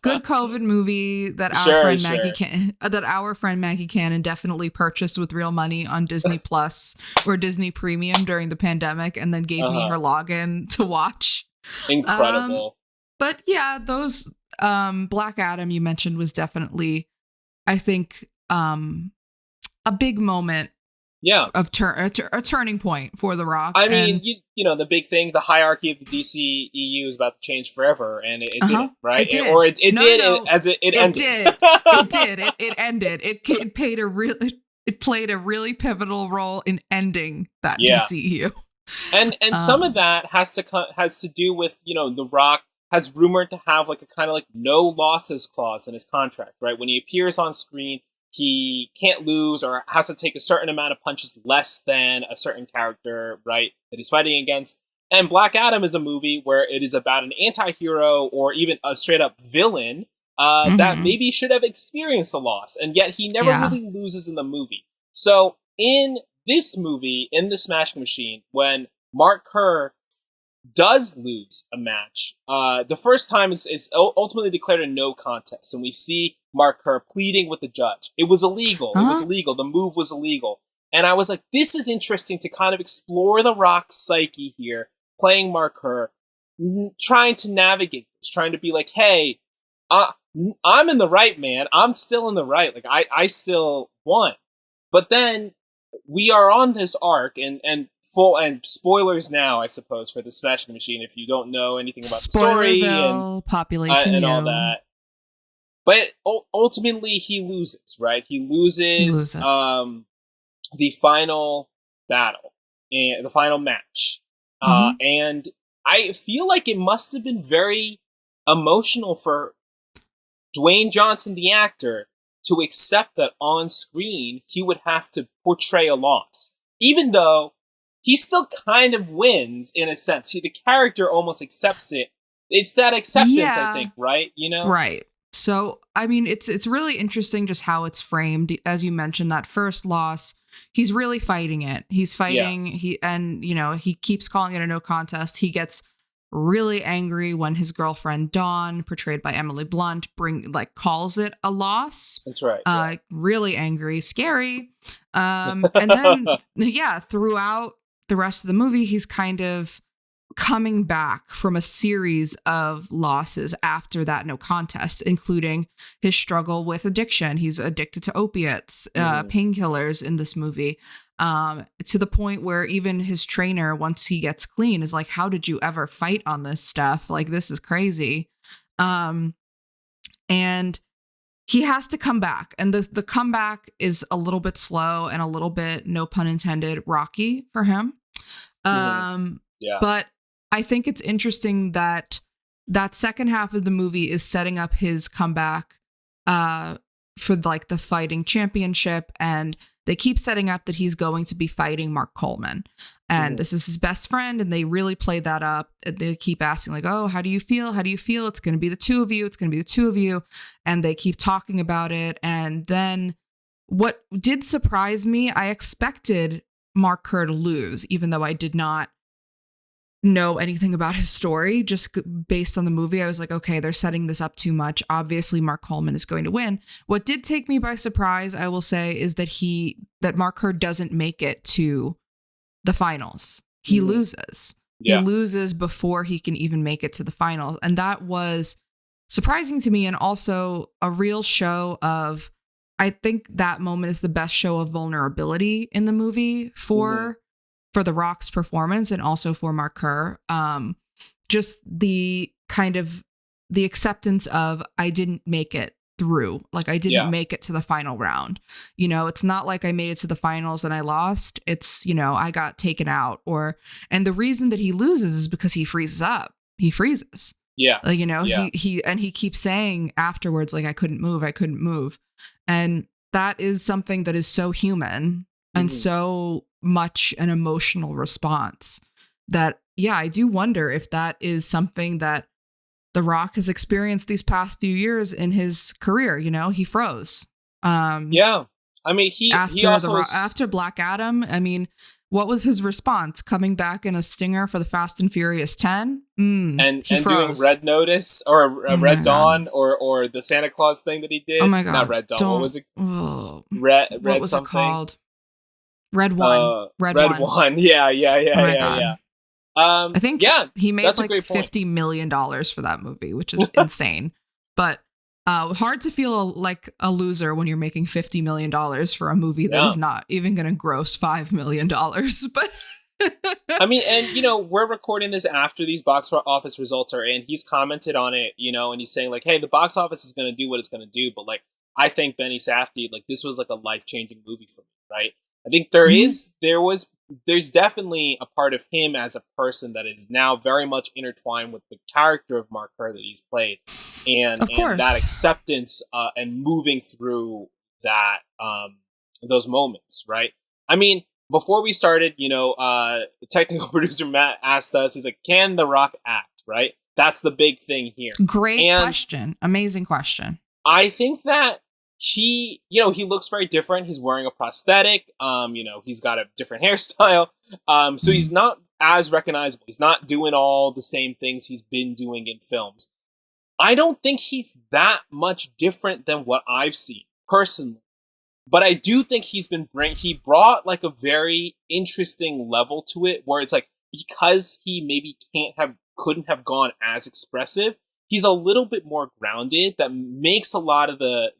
[SPEAKER 2] Good COVID movie that our friend Maggie Cannon definitely purchased with real money on Disney Plus or Disney Premium during the pandemic, and then gave me her login to watch.
[SPEAKER 1] Incredible.
[SPEAKER 2] But yeah, those Black Adam you mentioned was definitely, I think, a big moment.
[SPEAKER 1] Yeah,
[SPEAKER 2] of a turning point for The Rock.
[SPEAKER 1] I mean, the big thing, the hierarchy of the DCEU is about to change forever, and it didn't, right?
[SPEAKER 2] It did.
[SPEAKER 1] It ended.
[SPEAKER 2] It did. It ended. It played a really pivotal role in ending that DCEU.
[SPEAKER 1] And some of that has to do with The Rock has rumored to have a kind of no losses clause in his contract, right? When he appears on screen, he can't lose or has to take a certain amount of punches less than a certain character, right, that he's fighting against. And Black Adam is a movie where it is about an anti-hero or even a straight-up villain that maybe should have experienced a loss, and yet he never really loses in the movie. So in this movie, in The Smashing Machine, when Mark Kerr does lose a match, the first time is ultimately declared a no contest, and we see Mark Kerr pleading with the judge. It was illegal. It was illegal. The move was illegal. And I was like, this is interesting to kind of explore The Rock's psyche here, playing Mark Kerr, trying to navigate this, trying to be like, hey, I'm in the right, man. I'm still in the right. Like, I still won. But then we are on this arc, and spoilers now, I suppose, for the Smashing Machine if you don't know anything about the story and
[SPEAKER 2] population
[SPEAKER 1] and all that. But ultimately, he loses, right? He loses. The final battle and the final match. And I feel like it must have been very emotional for Dwayne Johnson, the actor, to accept that on screen he would have to portray a loss. Even though he still kind of wins in a sense. The character almost accepts it. It's that acceptance, I think, right? You know?
[SPEAKER 2] Right. So, I mean, it's really interesting just how it's framed. As you mentioned, that first loss, he's really fighting it. He's fighting. He keeps calling it a no contest. He gets really angry when his girlfriend Dawn, portrayed by Emily Blunt, calls it a loss.
[SPEAKER 1] That's right.
[SPEAKER 2] Really angry, scary. And then throughout the rest of the movie, he's kind of coming back from a series of losses after that no contest, including his struggle with addiction. He's addicted to opiates, painkillers in this movie, to the point where even his trainer, once he gets clean, is like, how did you ever fight on this stuff? Like, this is crazy. And he has to come back. And the comeback is a little bit slow and a little bit, no pun intended, rocky for him. But I think it's interesting that second half of the movie is setting up his comeback for like the fighting championship, and they keep setting up that he's going to be fighting Mark Coleman, and this is his best friend, and they really play that up. They keep asking like, oh, how do you feel? How do you feel? It's going to be the two of you. It's going to be the two of you. And they keep talking about it. And then what did surprise me, I expected Mark Kerr to lose, even though I did not know anything about his story. Just based on the movie, I was like, okay, they're setting this up too much. Obviously, Mark Coleman is going to win. What did take me by surprise, I will say, is that Mark Kerr doesn't make it to the finals. He loses. He loses before he can even make it to the finals. And that was surprising to me, and also a real show of, I think that moment is the best show of vulnerability in the movie for The Rock's performance, and also for Mark Kerr. Just the kind of the acceptance of, I didn't make it through. Like, I didn't make it to the final round. You know, it's not like I made it to the finals and I lost. It's, you know, I got taken out. And the reason that he loses is because he freezes up. He freezes.
[SPEAKER 1] Yeah.
[SPEAKER 2] Like, you know, he keeps saying afterwards, like, I couldn't move. And that is something that is so human and so much an emotional response that, I do wonder if that is something that The Rock has experienced these past few years in his career. You know, he froze.
[SPEAKER 1] I mean, he also
[SPEAKER 2] after Black Adam. I mean, what was his response? Coming back in a stinger for the Fast and Furious 10,
[SPEAKER 1] and doing Red Notice or Red Dawn or the Santa Claus thing that he did.
[SPEAKER 2] Oh my God!
[SPEAKER 1] Not Red Dawn. What was it? Red
[SPEAKER 2] what was
[SPEAKER 1] something?
[SPEAKER 2] It called? Red One.
[SPEAKER 1] Red One. Yeah.
[SPEAKER 2] I think he made like $50 million for that movie, which is insane. But hard to feel like a loser when you're making $50 million for a movie that is not even going to gross $5 million. But
[SPEAKER 1] I mean, and you know, we're recording this after these box office results are in. He's commented on it, you know, and he's saying like, hey, the box office is going to do what it's going to do. But like, I think Benny Safdie, like, this was like a life-changing movie for me, right? I think there's definitely a part of him as a person that is now very much intertwined with the character of Mark Kerr that he's played, and that acceptance and moving through that those moments, right? I mean, before we started, you know, the technical producer Matt asked us, he's like, "Can The Rock act?" Right? That's the big thing here.
[SPEAKER 2] Great question, amazing question.
[SPEAKER 1] I think that he looks very different. He's wearing a prosthetic. You know, he's got a different hairstyle. So he's not as recognizable. He's not doing all the same things he's been doing in films. I don't think he's that much different than what I've seen personally. But I do think he brought like a very interesting level to it where it's like, because he maybe couldn't have gone as expressive, he's a little bit more grounded. That makes a lot of the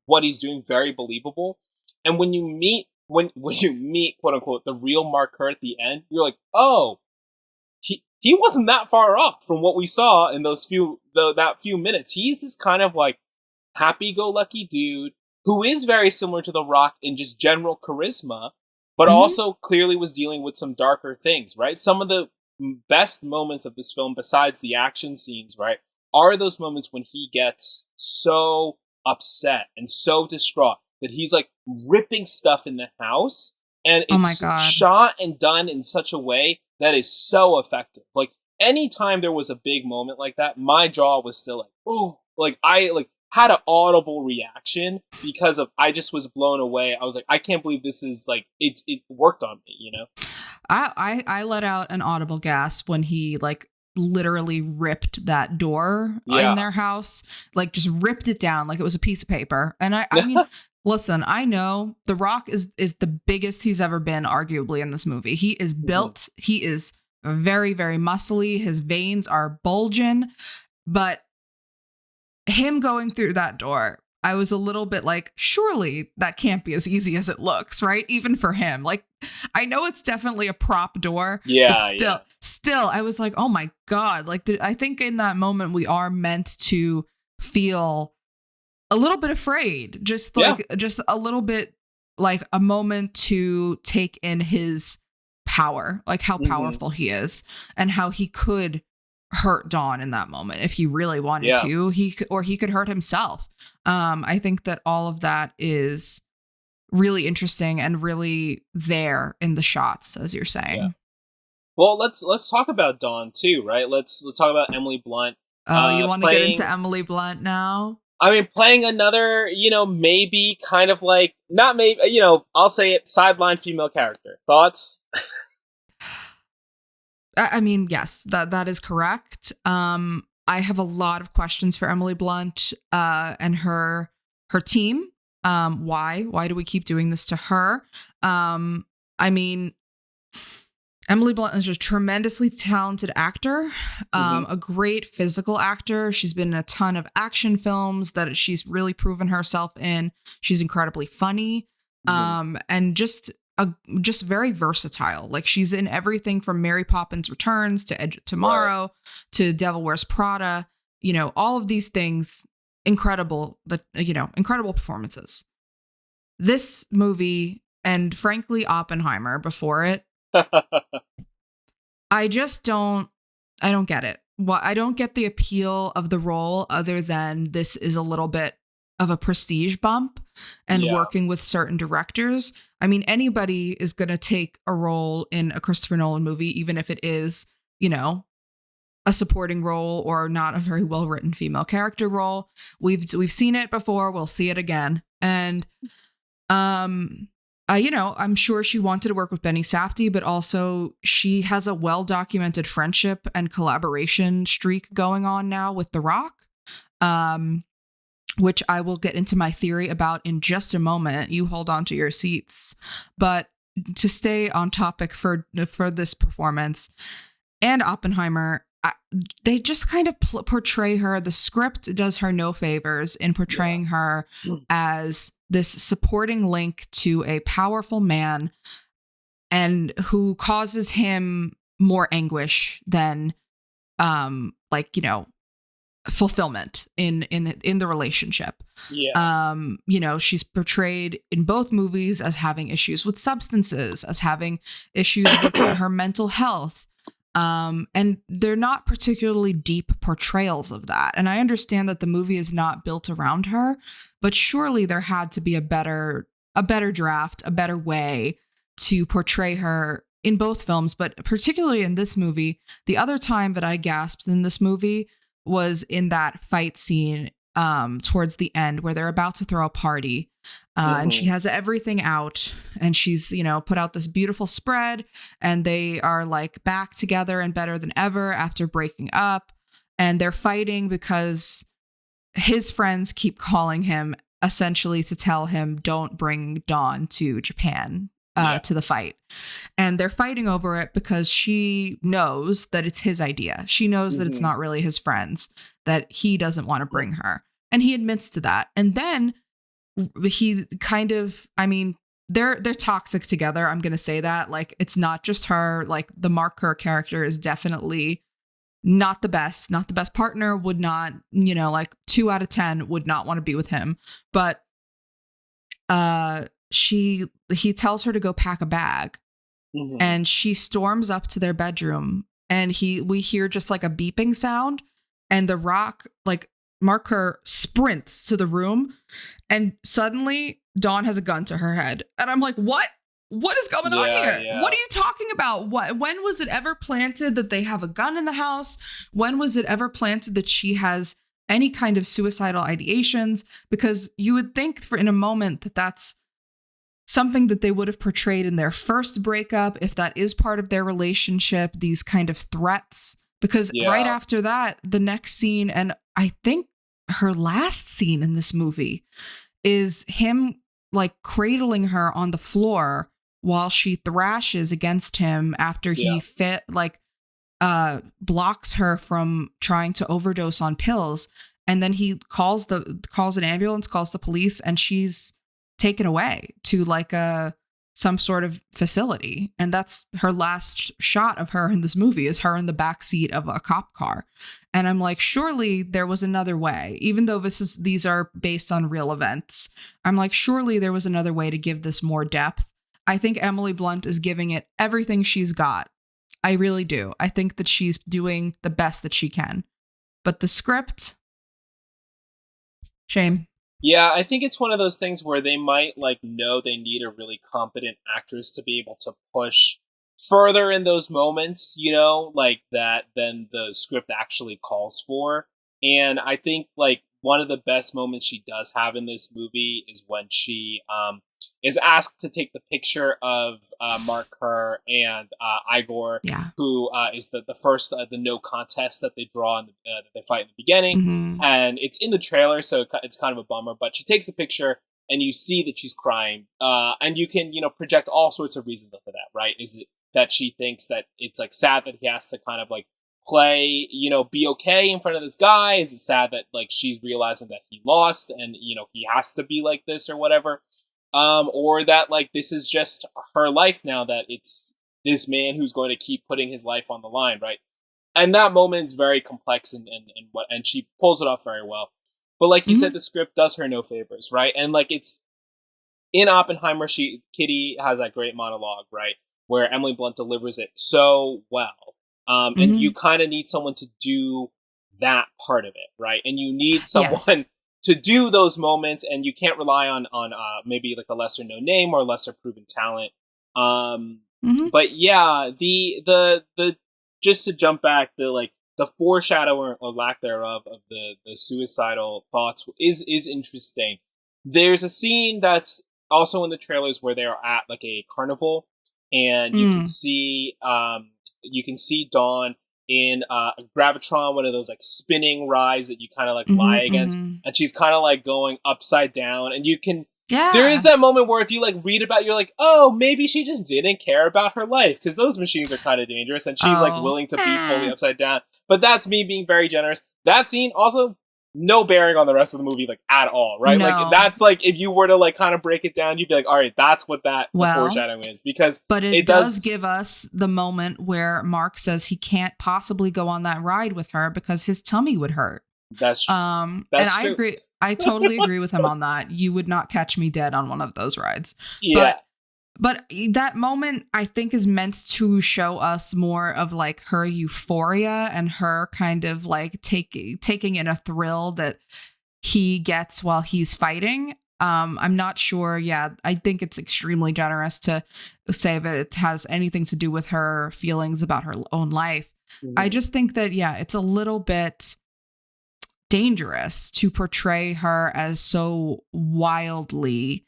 [SPEAKER 1] what he's doing very believable. And when you meet quote unquote the real Mark Kerr at the end, you're like, oh, he wasn't that far off from what we saw in that few minutes. He's this kind of like happy-go-lucky dude who is very similar to The Rock in just general charisma, but also clearly was dealing with some darker things, right? Some of the best moments of this film, besides the action scenes, right, are those moments when he gets so upset and so distraught that he's like ripping stuff in the house, and it's shot and done in such a way that is so effective. Like, anytime there was a big moment like that, my jaw was still like, oh, like I had an audible reaction because I just was blown away. I was like, I can't believe this is like, it worked on me, you know?
[SPEAKER 2] I let out an audible gasp when he like literally ripped that door in their house, like just ripped it down like it was a piece of paper. And I mean, listen, I know The Rock is the biggest he's ever been, arguably, in this movie. He is built. He is very, very muscly. His veins are bulging. But him going through that door, I was a little bit like, surely that can't be as easy as it looks, right? Even for him. Like, I know it's definitely a prop door.
[SPEAKER 1] Yeah.
[SPEAKER 2] But still, I was like, oh my God. Like, I think in that moment we are meant to feel a little bit afraid, just a little bit, like a moment to take in his power, like how powerful he is and how he could hurt Dawn in that moment if he really wanted to. He could hurt himself. I think that all of that is really interesting and really there in the shots, as you're saying.
[SPEAKER 1] Yeah. Well, let's talk about Dawn too, right? Let's talk about Emily Blunt.
[SPEAKER 2] Oh, you want to get into Emily Blunt now?
[SPEAKER 1] I mean, playing another, maybe kind of like, not maybe, I'll say it, sideline female character. Thoughts?
[SPEAKER 2] I mean, yes, that is correct. I have a lot of questions for Emily Blunt and her team. Why do we keep doing this to her? I mean, Emily Blunt is a tremendously talented actor, a great physical actor. She's been in a ton of action films that she's really proven herself in. She's incredibly funny, and just very versatile. Like, she's in everything from Mary Poppins Returns to Edge of Tomorrow to Devil Wears Prada. All of these things, incredible performances. This movie, and frankly, Oppenheimer before it, I don't get it. Well, I don't get the appeal of the role other than this is a little bit of a prestige bump and working with certain directors. I mean, anybody is going to take a role in a Christopher Nolan movie, even if it is, a supporting role or not a very well-written female character role. We've seen it before. We'll see it again. And, I'm sure she wanted to work with Benny Safdie, but also she has a well-documented friendship and collaboration streak going on now with The Rock, which I will get into my theory about in just a moment. You hold on to your seats. But to stay on topic for this performance and Oppenheimer, they just kind of portray her. The script does her no favors in portraying her as this supporting link to a powerful man and who causes him more anguish than fulfillment in the relationship. She's portrayed in both movies as having issues with substances, as having issues with her mental health. And they're not particularly deep portrayals of that. And I understand that the movie is not built around her, but surely there had to be a better draft, a better way to portray her in both films, but particularly in this movie. The other time that I gasped in this movie was in that fight scene towards the end where they're about to throw a party. And she has everything out and she's, put out this beautiful spread and they are like back together and better than ever after breaking up. And they're fighting because his friends keep calling him essentially to tell him, don't bring Dawn to Japan to the fight. And they're fighting over it because she knows that it's his idea. She knows that it's not really his friends, that he doesn't want to bring her. And he admits to that. And then he kind of, I mean, they're toxic together. I'm going to say that. Like, it's not just her. Like, the Mark Kerr character is definitely not the best partner, would not, you know, like 2 out of 10 would not want to be with him. But he tells her to go pack a bag, and she storms up to their bedroom, and we hear just like a beeping sound, and the Rock, like Mark Kerr, sprints to the room, and suddenly Dawn has a gun to her head. And I'm like, what is going on here?
[SPEAKER 1] Yeah.
[SPEAKER 2] What are you talking about? When was it ever planted that they have a gun in the house? When was it ever planted that she has any kind of suicidal ideations? Because you would think in a moment that that's something that they would have portrayed in their first breakup, if that is part of their relationship, these kind of threats. Because right after that, the next scene, and I think her last scene in this movie, is him like cradling her on the floor while she thrashes against him after he blocks her from trying to overdose on pills. And then he calls an ambulance, calls the police, and she's taken away to like some sort of facility. And that's her last shot of her in this movie, is her in the backseat of a cop car. And I'm like, surely there was another way, even though these are based on real events. I'm like, surely there was another way to give this more depth. I think Emily Blunt is giving it everything she's got. I really do. I think that she's doing the best that she can. But the script, shame.
[SPEAKER 1] Yeah, I think it's one of those things where they might like know they need a really competent actress to be able to push further in those moments, you know, like that than the script actually calls for. And I think like one of the best moments she does have in this movie is when she is asked to take the picture of Mark Kerr and Igor, who is the first the no contest that they draw in that they fight in the beginning, and it's in the trailer, so it's kind of a bummer. But she takes the picture, and you see that she's crying, and you can project all sorts of reasons for that. Right? Is it that she thinks that it's like sad that he has to kind of like play, be okay in front of this guy? Is it sad that like she's realizing that he lost and he has to be like this or whatever? Or that like this is just her life now, that it's this man who's going to keep putting his life on the line, right? And that moment is very complex and she pulls it off very well. But like you said, the script does her no favors, right? And like it's in Oppenheimer, Kitty has that great monologue, right, where Emily Blunt delivers it so well. And you kind of need someone to do that part of it, right? And you need someone to do those moments, and you can't rely on maybe like a lesser known name or lesser proven talent. But yeah, the just to jump back, the foreshadowing or lack thereof of the suicidal thoughts is interesting. There's a scene that's also in the trailers where they're at like a carnival, and you can see Dawn in a Gravitron, one of those like spinning rides that you kind of like lie against, and she's kind of like going upside down, and you can there is that moment where if you like read about it, you're like, oh, maybe she just didn't care about her life, because those machines are kind of dangerous, and she's like willing to be fully upside down. But that's me being very generous. That scene also no bearing on the rest of the movie, like at all, right? No. Like that's like if you were to like kind of break it down, you'd be like, all right, that's what the foreshadowing is, because
[SPEAKER 2] but it does give us the moment where Mark says he can't possibly go on that ride with her because his tummy would hurt.
[SPEAKER 1] That's true.
[SPEAKER 2] That's true. I agree. I totally agree with him on that. You would not catch me dead on one of those rides.
[SPEAKER 1] Yeah.
[SPEAKER 2] But that moment, I think, is meant to show us more of like her euphoria and her kind of like taking in a thrill that he gets while he's fighting. I'm not sure. Yeah, I think it's extremely generous to say that it has anything to do with her feelings about her own life. I just think that, it's a little bit dangerous to portray her as so wildly,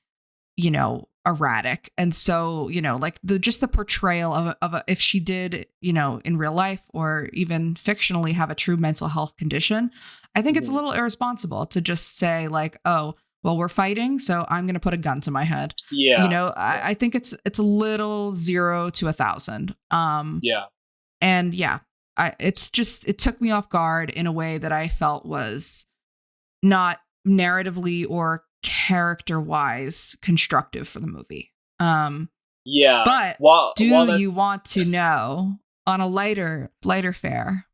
[SPEAKER 2] erratic. And so, like the portrayal of if she did, in real life or even fictionally have a true mental health condition, I think it's a little irresponsible to just say like, oh, well, we're fighting, so I'm going to put a gun to my head.
[SPEAKER 1] Yeah.
[SPEAKER 2] You know, I think it's a little 0 to 1,000.
[SPEAKER 1] Yeah.
[SPEAKER 2] And yeah, it took me off guard in a way that I felt was not narratively or character wise constructive for the movie.
[SPEAKER 1] Yeah.
[SPEAKER 2] But you want to know, on a lighter fare,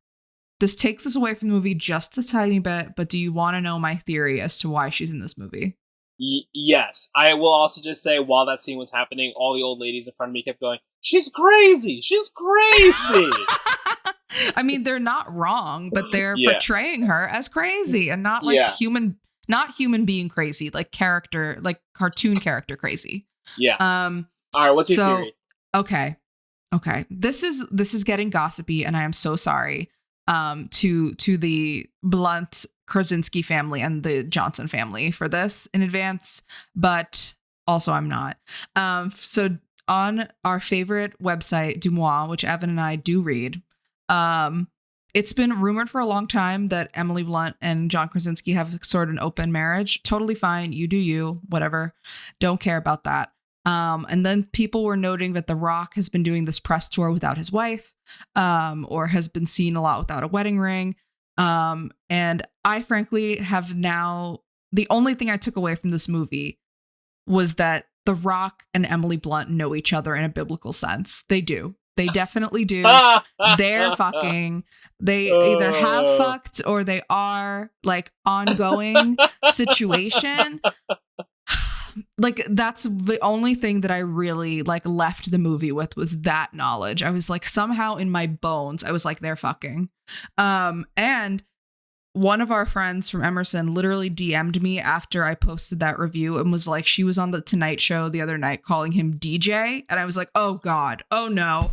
[SPEAKER 2] this takes us away from the movie just a tiny bit, but do you want to know my theory as to why she's in this movie?
[SPEAKER 1] Yes. I will also just say, while that scene was happening, all the old ladies in front of me kept going, "She's crazy! She's crazy!"
[SPEAKER 2] I mean, they're not wrong, but they're portraying her as crazy and not like human being crazy, like character, like cartoon character crazy.
[SPEAKER 1] Yeah. All right, what's your theory?
[SPEAKER 2] Okay. This is getting gossipy, and I am so sorry to the Blunt Krasinski family and the Johnson family for this in advance, but also I'm not. So on our favorite website, Dumois, which Evan and I do read, it's been rumored for a long time that Emily Blunt and John Krasinski have sort of an open marriage. Totally fine. You do you, whatever. Don't care about that. And then people were noting that The Rock has been doing this press tour without his wife, or has been seen a lot without a wedding ring. And I frankly have now, the only thing I took away from this movie was that The Rock and Emily Blunt know each other in a biblical sense. They do. They definitely do. They're fucking. They either have fucked or they are like ongoing situation. Like, that's the only thing that I really like left the movie with, was that knowledge. I was like, somehow in my bones, I was like, they're fucking. And one of our friends from Emerson literally DM'd me after I posted that review and was like, she was on the Tonight Show the other night calling him DJ. And I was like, oh God, oh no,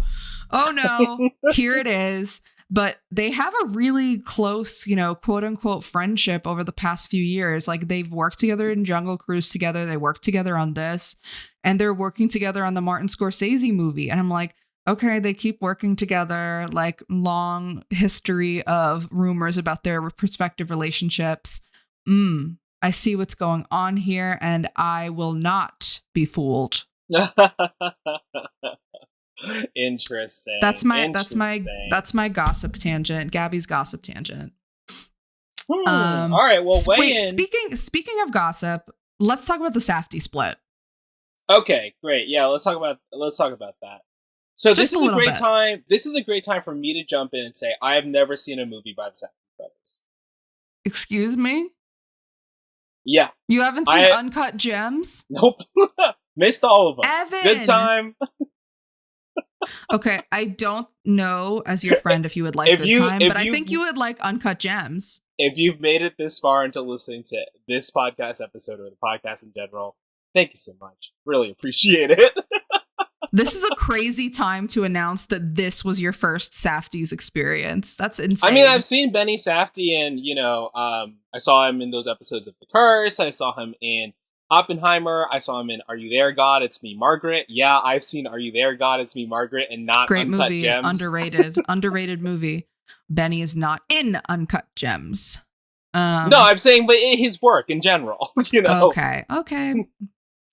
[SPEAKER 2] here it is. But they have a really close, you know, quote unquote friendship over the past few years. Like, they've worked together in Jungle Cruise together. They worked together on this, and they're working together on the Martin Scorsese movie. And I'm like, okay, they keep working together, like long history of rumors about their respective relationships. I see what's going on here, and I will not be fooled.
[SPEAKER 1] Interesting.
[SPEAKER 2] That's my gossip tangent. Gabby's gossip tangent.
[SPEAKER 1] All right. Well,
[SPEAKER 2] Speaking of gossip, let's talk about the Safdie split.
[SPEAKER 1] Okay, great. Yeah, let's talk about that. So this is a great time. This is a great time for me to jump in and say I have never seen a movie by the Safdie brothers.
[SPEAKER 2] Excuse me?
[SPEAKER 1] Yeah.
[SPEAKER 2] You haven't seen Uncut Gems?
[SPEAKER 1] Nope. Missed all of them.
[SPEAKER 2] Evan.
[SPEAKER 1] Good time.
[SPEAKER 2] Okay, I don't know as your friend if you would like Good Time, but I think you would like Uncut Gems.
[SPEAKER 1] If you've made it this far into listening to this podcast episode or the podcast in general, thank you so much. Really appreciate it.
[SPEAKER 2] This is a crazy time to announce that this was your first Safdie's experience. That's insane.
[SPEAKER 1] I mean, I've seen Benny Safdie, and I saw him in those episodes of The Curse. I saw him in Oppenheimer. I saw him in Are You There, God? It's Me, Margaret. Yeah, I've seen Are You There, God? It's Me, Margaret, and not
[SPEAKER 2] Great
[SPEAKER 1] Uncut
[SPEAKER 2] movie,
[SPEAKER 1] Gems.
[SPEAKER 2] underrated movie. Benny is not in Uncut Gems.
[SPEAKER 1] No, I'm saying, but his work in general.
[SPEAKER 2] Okay.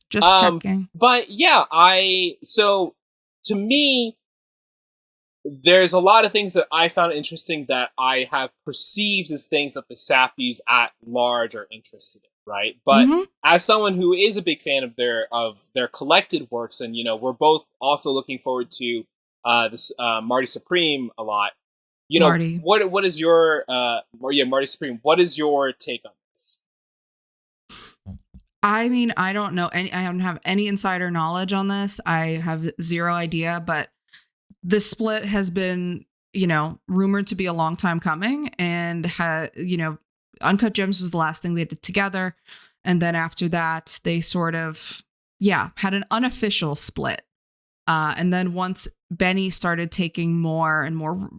[SPEAKER 2] Just checking.
[SPEAKER 1] But yeah, so to me, there's a lot of things that I found interesting that I have perceived as things that the Safdies at large are interested in. Right. But as someone who is a big fan of their collected works, and, we're both also looking forward to this Marty Supreme a lot.
[SPEAKER 2] Marty.
[SPEAKER 1] What is your Marty Supreme? What is your take on this?
[SPEAKER 2] I mean, I don't know. I don't have any insider knowledge on this. I have zero idea. But the split has been, rumored to be a long time coming, and Uncut Gems was the last thing they did together. And then after that, they sort of, had an unofficial split. And then once Benny started taking more and more,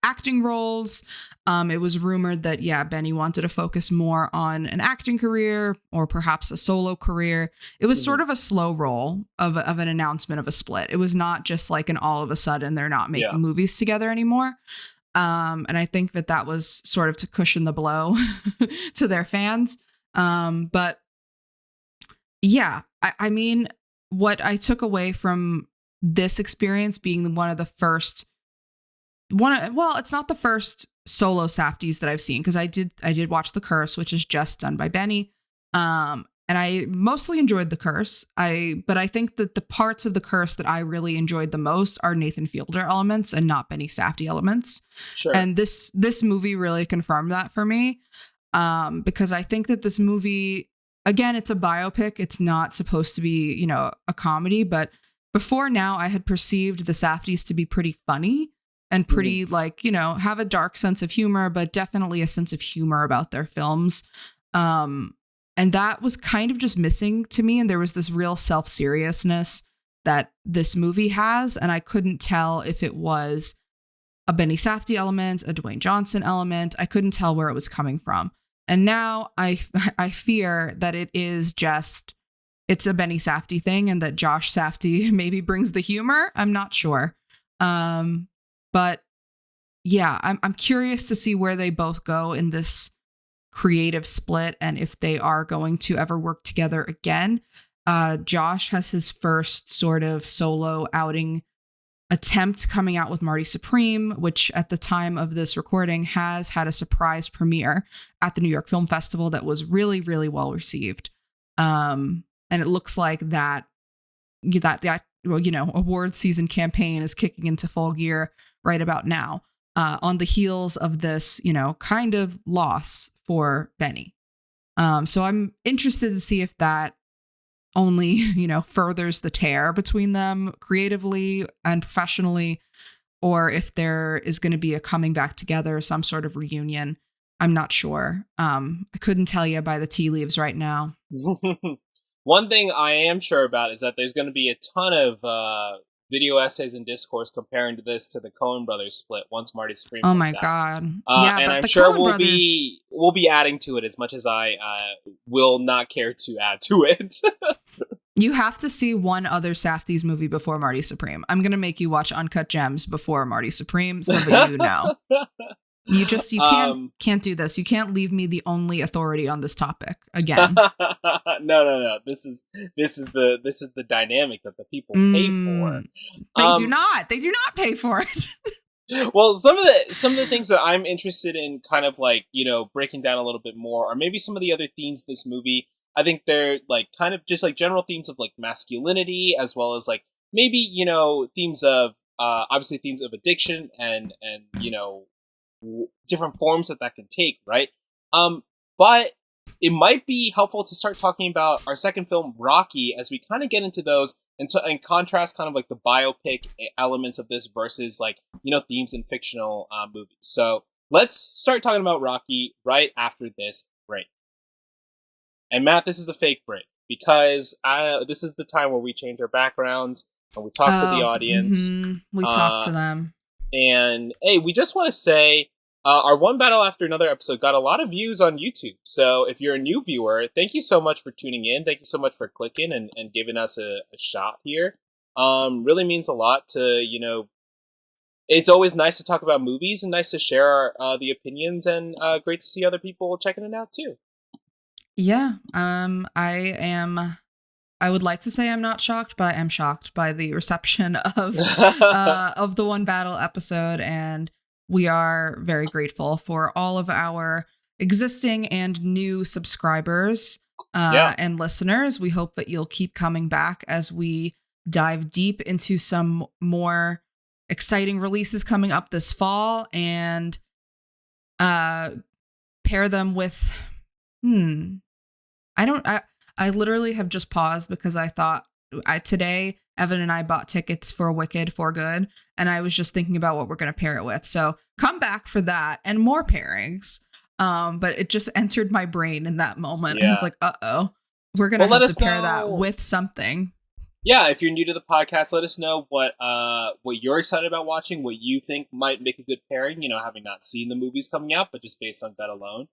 [SPEAKER 2] acting roles, it was rumored that, Benny wanted to focus more on an acting career or perhaps a solo career. It was sort of a slow roll of an announcement of a split. It was not just like an all of a sudden they're not making movies together anymore. And I think that was sort of to cushion the blow to their fans. But Yeah. I mean, what I took away from this experience being one of the first well, it's not the first solo Safdies that I've seen because I did watch The Curse, which is just done by Benny. And I mostly enjoyed The Curse. But I think that the parts of The Curse that I really enjoyed the most are Nathan Fielder elements and not Benny Safdie elements.
[SPEAKER 1] Sure.
[SPEAKER 2] And this movie really confirmed that for me. Because I think that this movie, again, it's a biopic. It's not supposed to be, a comedy, but before now I had perceived the Safdies to be pretty funny and pretty have a dark sense of humor, but definitely a sense of humor about their films. And that was kind of just missing to me. And there was this real self-seriousness that this movie has. And I couldn't tell if it was a Benny Safdie element, a Dwayne Johnson element. I couldn't tell where it was coming from. And now I fear that it's a Benny Safdie thing and that Josh Safdie maybe brings the humor. I'm not sure. But yeah, I'm curious to see where they both go in this creative split and if they are going to ever work together again. Josh has his first sort of solo outing attempt coming out with Marty Supreme, which at the time of this recording has had a surprise premiere at the New York Film Festival that was really, really well received. And it looks like that award season campaign is kicking into full gear right about now, on the heels of this, kind of loss for Benny. So I'm interested to see if that only, furthers the tear between them creatively and professionally, or if there is going to be a coming back together, some sort of reunion. I'm not sure. I couldn't tell you by the tea leaves right now.
[SPEAKER 1] One thing I am sure about is that there's going to be a ton of video essays and discourse comparing this to the Coen Brothers split once Marty Supreme
[SPEAKER 2] comes out.
[SPEAKER 1] God!
[SPEAKER 2] Yeah,
[SPEAKER 1] and
[SPEAKER 2] but
[SPEAKER 1] I'm
[SPEAKER 2] the
[SPEAKER 1] sure
[SPEAKER 2] Coen
[SPEAKER 1] we'll be adding to it as much as I will not care to add to it.
[SPEAKER 2] You have to see one other Safdies movie before Marty Supreme. I'm gonna make you watch Uncut Gems before Marty Supreme so that you know. You can't do this. You can't leave me the only authority on this topic again.
[SPEAKER 1] No. This is the dynamic that the people pay for.
[SPEAKER 2] They do not. They do not pay for it.
[SPEAKER 1] Well, some of the things that I'm interested in, kind of breaking down a little bit more, or maybe some of the other themes in this movie. I think they're kind of just general themes of masculinity, as well as maybe themes of obviously themes of addiction and different forms that can take, right? But it might be helpful to start talking about our second film, Rocky, as we kind of get into those and contrast kind of the biopic elements of this versus themes in fictional movies. So let's start talking about Rocky right after this break. And Matt, this is a fake break because this is the time where we change our backgrounds and we talk to the audience.
[SPEAKER 2] We talk to them.
[SPEAKER 1] And hey, we just want to say our One Battle After Another episode got a lot of views on YouTube. So if you're a new viewer, thank you so much for tuning in. Thank you so much for clicking and giving us a shot here. Really means a lot to, it's always nice to talk about movies and nice to share the opinions, and great to see other people checking it out too.
[SPEAKER 2] Yeah. I would like to say I'm not shocked, but I am shocked by the reception of the One Battle episode, and we are very grateful for all of our existing and new subscribers and listeners. We hope that you'll keep coming back as we dive deep into some more exciting releases coming up this fall and pair them with I literally have just paused because I thought today Evan and I bought tickets for Wicked for Good, and I was just thinking about what we're going to pair it with. So come back for that and more pairings. But it just entered my brain in that moment. And I was like, we're going to have to pair that with something.
[SPEAKER 1] Yeah, if you're new to the podcast, let us know what you're excited about watching, what you think might make a good pairing, having not seen the movies coming out, but just based on that alone.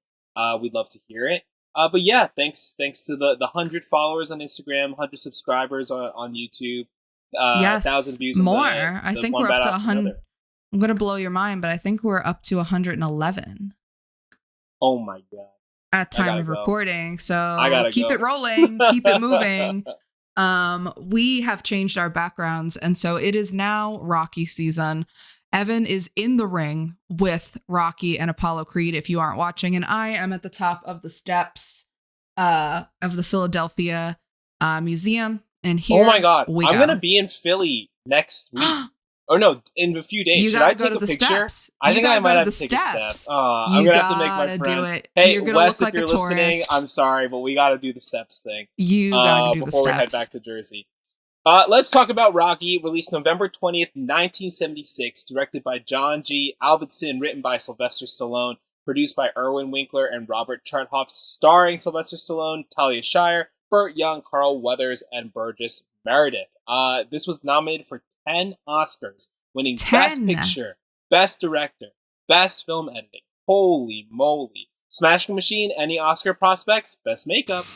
[SPEAKER 1] We'd love to hear it. But yeah, thanks to the 100 followers on Instagram, 100 subscribers on YouTube, 1,000 views.
[SPEAKER 2] More. I think we're up to 100. I'm going to blow your mind, but I think we're up to 111.
[SPEAKER 1] Oh my God.
[SPEAKER 2] at
[SPEAKER 1] I
[SPEAKER 2] time
[SPEAKER 1] gotta
[SPEAKER 2] of
[SPEAKER 1] go.
[SPEAKER 2] recording.
[SPEAKER 1] I
[SPEAKER 2] So
[SPEAKER 1] gotta
[SPEAKER 2] keep
[SPEAKER 1] go.
[SPEAKER 2] it rolling, keep it moving. We have changed our backgrounds, and so it is now Rocky season. Evan is in the ring with Rocky and Apollo Creed, if you aren't watching, and I am at the top of the steps of the Philadelphia Museum. And here
[SPEAKER 1] Oh my God.
[SPEAKER 2] we
[SPEAKER 1] I'm
[SPEAKER 2] go.
[SPEAKER 1] going to be in Philly next week. Or no, in a few days.
[SPEAKER 2] You
[SPEAKER 1] Should I
[SPEAKER 2] gotta go
[SPEAKER 1] take
[SPEAKER 2] to
[SPEAKER 1] a
[SPEAKER 2] the
[SPEAKER 1] picture?
[SPEAKER 2] steps.
[SPEAKER 1] I
[SPEAKER 2] You
[SPEAKER 1] think I
[SPEAKER 2] gotta go
[SPEAKER 1] might
[SPEAKER 2] to
[SPEAKER 1] have
[SPEAKER 2] the
[SPEAKER 1] to take a step.
[SPEAKER 2] steps.
[SPEAKER 1] I'm
[SPEAKER 2] You
[SPEAKER 1] going to have to make my
[SPEAKER 2] gotta
[SPEAKER 1] friend.
[SPEAKER 2] do it.
[SPEAKER 1] Hey,
[SPEAKER 2] You're gonna
[SPEAKER 1] Wes,
[SPEAKER 2] look
[SPEAKER 1] if
[SPEAKER 2] like
[SPEAKER 1] you're
[SPEAKER 2] a
[SPEAKER 1] listening,
[SPEAKER 2] tourist.
[SPEAKER 1] I'm sorry, but we got to do the steps thing.
[SPEAKER 2] You gotta do the
[SPEAKER 1] before we head
[SPEAKER 2] steps.
[SPEAKER 1] back to Jersey. Let's talk about Rocky, released November 20th, 1976, directed by John G. Avildsen, written by Sylvester Stallone, produced by Irwin Winkler and Robert Charthoff, starring Sylvester Stallone, Talia Shire, Burt Young, Carl Weathers, and Burgess Meredith. This was nominated for 10 Oscars, winning
[SPEAKER 2] 10.
[SPEAKER 1] Best Picture, Best Director, Best Film Editing. Holy moly. Smashing Machine, any Oscar prospects? Best Makeup.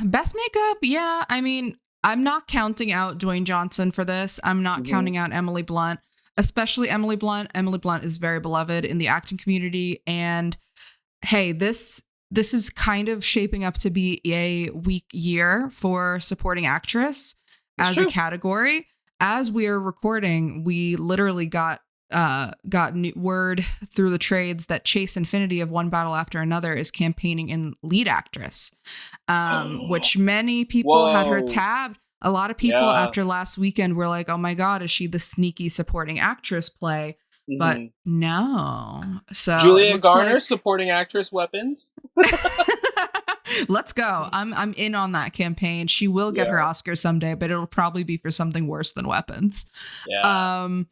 [SPEAKER 2] Best makeup, yeah. I mean, I'm not counting out Dwayne Johnson for this. I'm not counting out Emily Blunt, especially Emily Blunt. Emily Blunt is very beloved in the acting community. And hey, this is kind of shaping up to be a weak year for supporting actress as a category. As we are recording, we literally got word through the trades that Chase Infinity of One Battle After Another is campaigning in lead actress, which many people had her tabbed. A lot of people after last weekend were like, oh my God, is she the sneaky supporting actress play? But no. So
[SPEAKER 1] Julia Garner, supporting actress Weapons.
[SPEAKER 2] Let's go. I'm in on that campaign. She will get her Oscar someday, but it'll probably be for something worse than Weapons.
[SPEAKER 1] Yeah.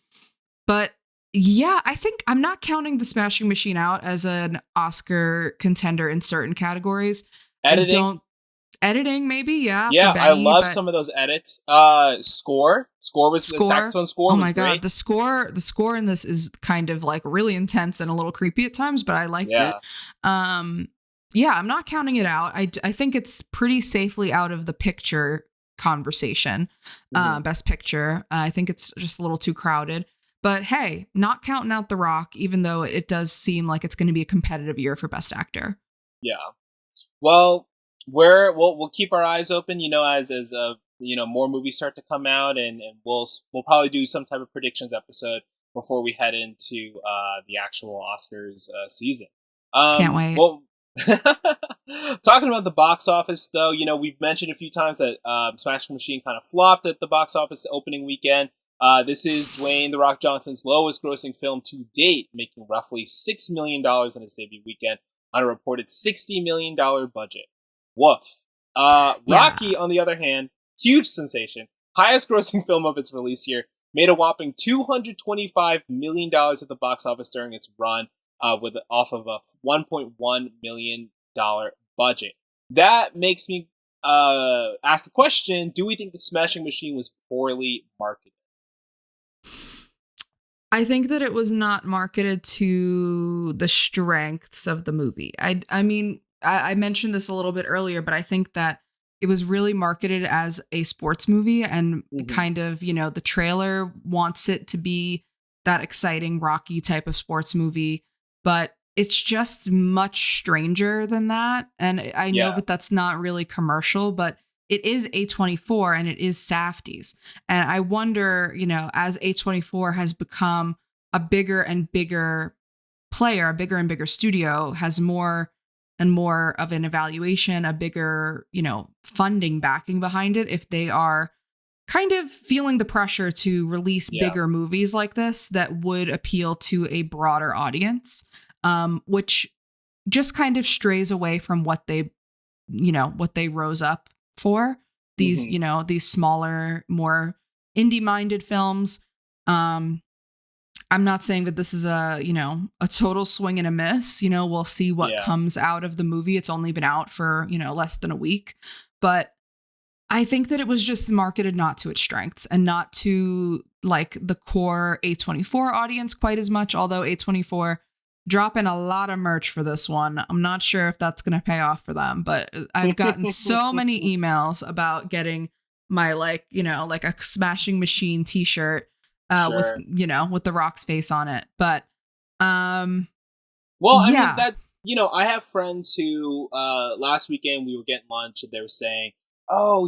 [SPEAKER 2] But yeah, I think I'm not counting The Smashing Machine out as an Oscar contender in certain categories. Editing, maybe, yeah.
[SPEAKER 1] Yeah,
[SPEAKER 2] Benny,
[SPEAKER 1] I love some of those edits. Score was the saxophone score.
[SPEAKER 2] Oh
[SPEAKER 1] was
[SPEAKER 2] my
[SPEAKER 1] great.
[SPEAKER 2] God, the score in this is kind of like really intense and a little creepy at times, but I liked it. Yeah, I'm not counting it out. I think it's pretty safely out of the picture conversation. Best Picture. I think it's just a little too crowded. But hey, not counting out The Rock, even though it does seem like it's going to be a competitive year for Best Actor.
[SPEAKER 1] Yeah. Well, we'll keep our eyes open, as more movies start to come out, and we'll probably do some type of predictions episode before we head into the actual Oscars season.
[SPEAKER 2] Can't wait.
[SPEAKER 1] Well, talking about the box office, though, we've mentioned a few times that Smashing Machine kind of flopped at the box office opening weekend. This is Dwayne "The Rock" Johnson's lowest grossing film to date, making roughly $6 million in its debut weekend on a reported $60 million budget. Woof. Rocky, on the other hand, huge sensation, highest grossing film of its release year, made a whopping $225 million at the box office during its run, off of a $1.1 million budget. That makes me ask the question, do we think The Smashing Machine was poorly marketed?
[SPEAKER 2] I think that it was not marketed to the strengths of the movie. I mean, I mentioned this a little bit earlier, but I think that it was really marketed as a sports movie, and kind of, the trailer wants it to be that exciting Rocky type of sports movie, but it's just much stranger than that. And I know that that's not really commercial, but it is A24 and it is Safdie's. And I wonder, as A24 has become a bigger and bigger player, a bigger and bigger studio, has more and more of an evaluation, a bigger, funding backing behind it, if they are kind of feeling the pressure to release bigger movies like this that would appeal to a broader audience, which just kind of strays away from what they rose up for, these these smaller, more indie minded films. I'm not saying that this is a total swing and a miss. We'll see what comes out of the movie. It's only been out for less than a week, but I think that it was just marketed not to its strengths and not to like the core A24 audience quite as much, although A24 dropping a lot of merch for this one. I'm not sure if that's going to pay off for them, but I've gotten so many emails about getting my like a Smashing Machine t-shirt with The Rock's face on it. But
[SPEAKER 1] well, I mean I have friends who last weekend we were getting lunch and they were saying, "Oh,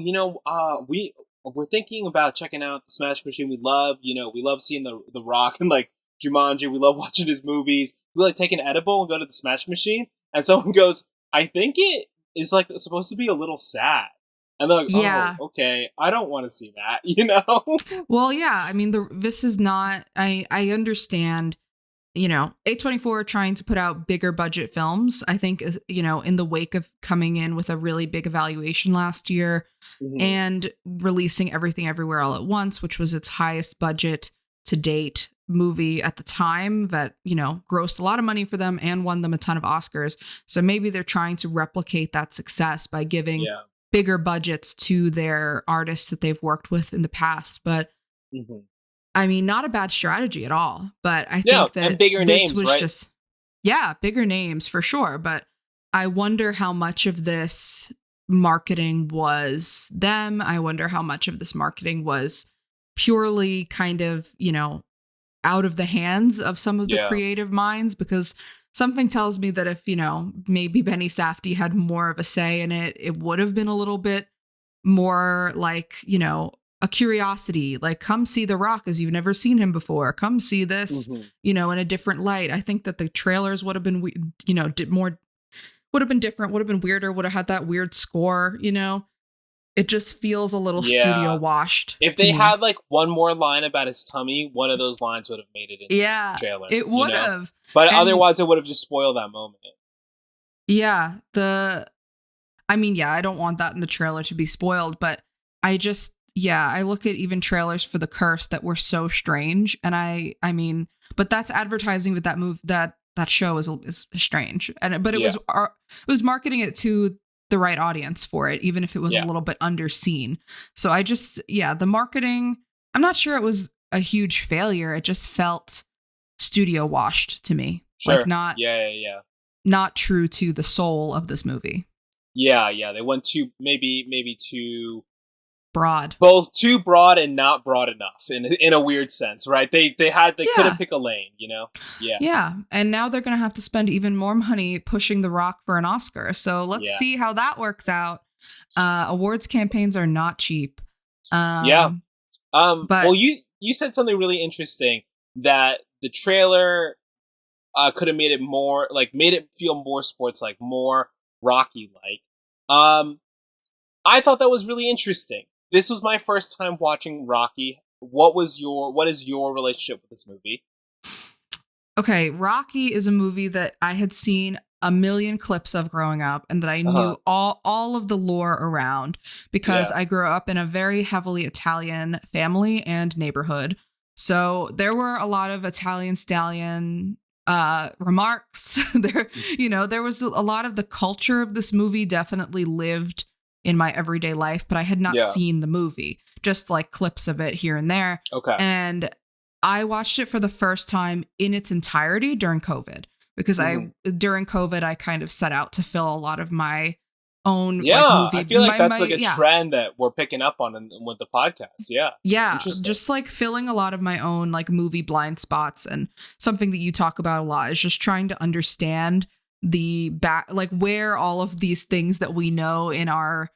[SPEAKER 1] we're thinking about checking out the Smash Machine. We love seeing the Rock and like Jumanji. We love watching his movies. We like take an edible and go to the Smash Machine." And someone goes, "I think it is like supposed to be a little sad." And they're like,
[SPEAKER 2] Yeah.
[SPEAKER 1] "Oh, okay. I don't want to see that."
[SPEAKER 2] Well, yeah. I mean, this is not. I understand. A24 trying to put out bigger budget films. I think in the wake of coming in with a really big evaluation last year
[SPEAKER 1] Mhm.
[SPEAKER 2] and releasing Everything Everywhere All at Once, which was its highest budget to date movie at the time that grossed a lot of money for them and won them a ton of Oscars. So maybe they're trying to replicate that success by giving
[SPEAKER 1] Yeah.
[SPEAKER 2] bigger budgets to their artists that they've worked with in the past. But
[SPEAKER 1] Mhm.
[SPEAKER 2] I mean, not a bad strategy at all. But I
[SPEAKER 1] Yeah,
[SPEAKER 2] think
[SPEAKER 1] and
[SPEAKER 2] that
[SPEAKER 1] bigger
[SPEAKER 2] this
[SPEAKER 1] names,
[SPEAKER 2] was
[SPEAKER 1] right?
[SPEAKER 2] just, yeah, bigger names for sure. But I wonder how much of this marketing was them. I wonder how much of this marketing was purely kind of, out of the hands of some of the
[SPEAKER 1] Yeah.
[SPEAKER 2] creative minds, because something tells me that if, maybe Benny Safdie had more of a say in it, it would have been a little bit more like, a curiosity, like come see The Rock as you've never seen him before. Come see this,
[SPEAKER 1] Mhm.
[SPEAKER 2] in a different light. I think that the trailers would have been, more, would have been different, would have been weirder, would have had that weird score, It just feels a little studio
[SPEAKER 1] Yeah.
[SPEAKER 2] washed
[SPEAKER 1] If
[SPEAKER 2] to
[SPEAKER 1] they
[SPEAKER 2] me.
[SPEAKER 1] had like one more line about his tummy, one of those lines would have made it into the
[SPEAKER 2] Yeah,
[SPEAKER 1] trailer,
[SPEAKER 2] it would have.
[SPEAKER 1] But
[SPEAKER 2] And
[SPEAKER 1] otherwise, it would have just spoiled that moment.
[SPEAKER 2] yeah, I mean, yeah, I don't want that in the trailer to be spoiled, but I look at even trailers for The Curse that were so strange, and I mean, but that's advertising with that that show is strange, but
[SPEAKER 1] Yeah,
[SPEAKER 2] it was marketing it to the right audience for it, even if it was a
[SPEAKER 1] yeah,
[SPEAKER 2] little bit underseen. So the marketing, I'm not sure it was a huge failure. It just felt studio washed to me, like
[SPEAKER 1] sure.
[SPEAKER 2] not true to the soul of this movie.
[SPEAKER 1] Yeah. They went maybe too
[SPEAKER 2] Broad.
[SPEAKER 1] both too broad and not broad enough in a weird sense, right? They couldn't
[SPEAKER 2] Yeah.
[SPEAKER 1] pick a lane. Yeah,
[SPEAKER 2] Yeah. And now they're going to have to spend even more money pushing The Rock for an Oscar. So let's
[SPEAKER 1] yeah,
[SPEAKER 2] see how that works out. Awards campaigns are not cheap.
[SPEAKER 1] yeah. Well,
[SPEAKER 2] But
[SPEAKER 1] you said something really interesting that the trailer could have made it feel more sports like, more Rocky like. I thought that was really interesting. This was my first time watching Rocky. What is your relationship with this movie?
[SPEAKER 2] okay, Rocky is a movie that I had seen a million clips of growing up and that I
[SPEAKER 1] Uh-huh.
[SPEAKER 2] knew all of the lore around because
[SPEAKER 1] Yeah.
[SPEAKER 2] I grew up in a very heavily Italian family and neighborhood. So there were a lot of Italian stallion remarks. There was a lot of the culture of this movie definitely lived in my everyday life, but I had not
[SPEAKER 1] Yeah.
[SPEAKER 2] seen the movie, just like clips of it here and there.
[SPEAKER 1] Okay.
[SPEAKER 2] And I watched it for the first time in its entirety during COVID because
[SPEAKER 1] Mhm.
[SPEAKER 2] during COVID I kind of set out to fill a lot of my own like
[SPEAKER 1] Yeah, I
[SPEAKER 2] movie
[SPEAKER 1] feel like that's
[SPEAKER 2] my
[SPEAKER 1] like a
[SPEAKER 2] yeah.
[SPEAKER 1] trend that we're picking up on with the podcast. Yeah.
[SPEAKER 2] Yeah,
[SPEAKER 1] Interesting.
[SPEAKER 2] just like filling a lot of my own like movie blind spots, and something that you talk about a lot is just trying to understand the back, like where all of these things that we know in our,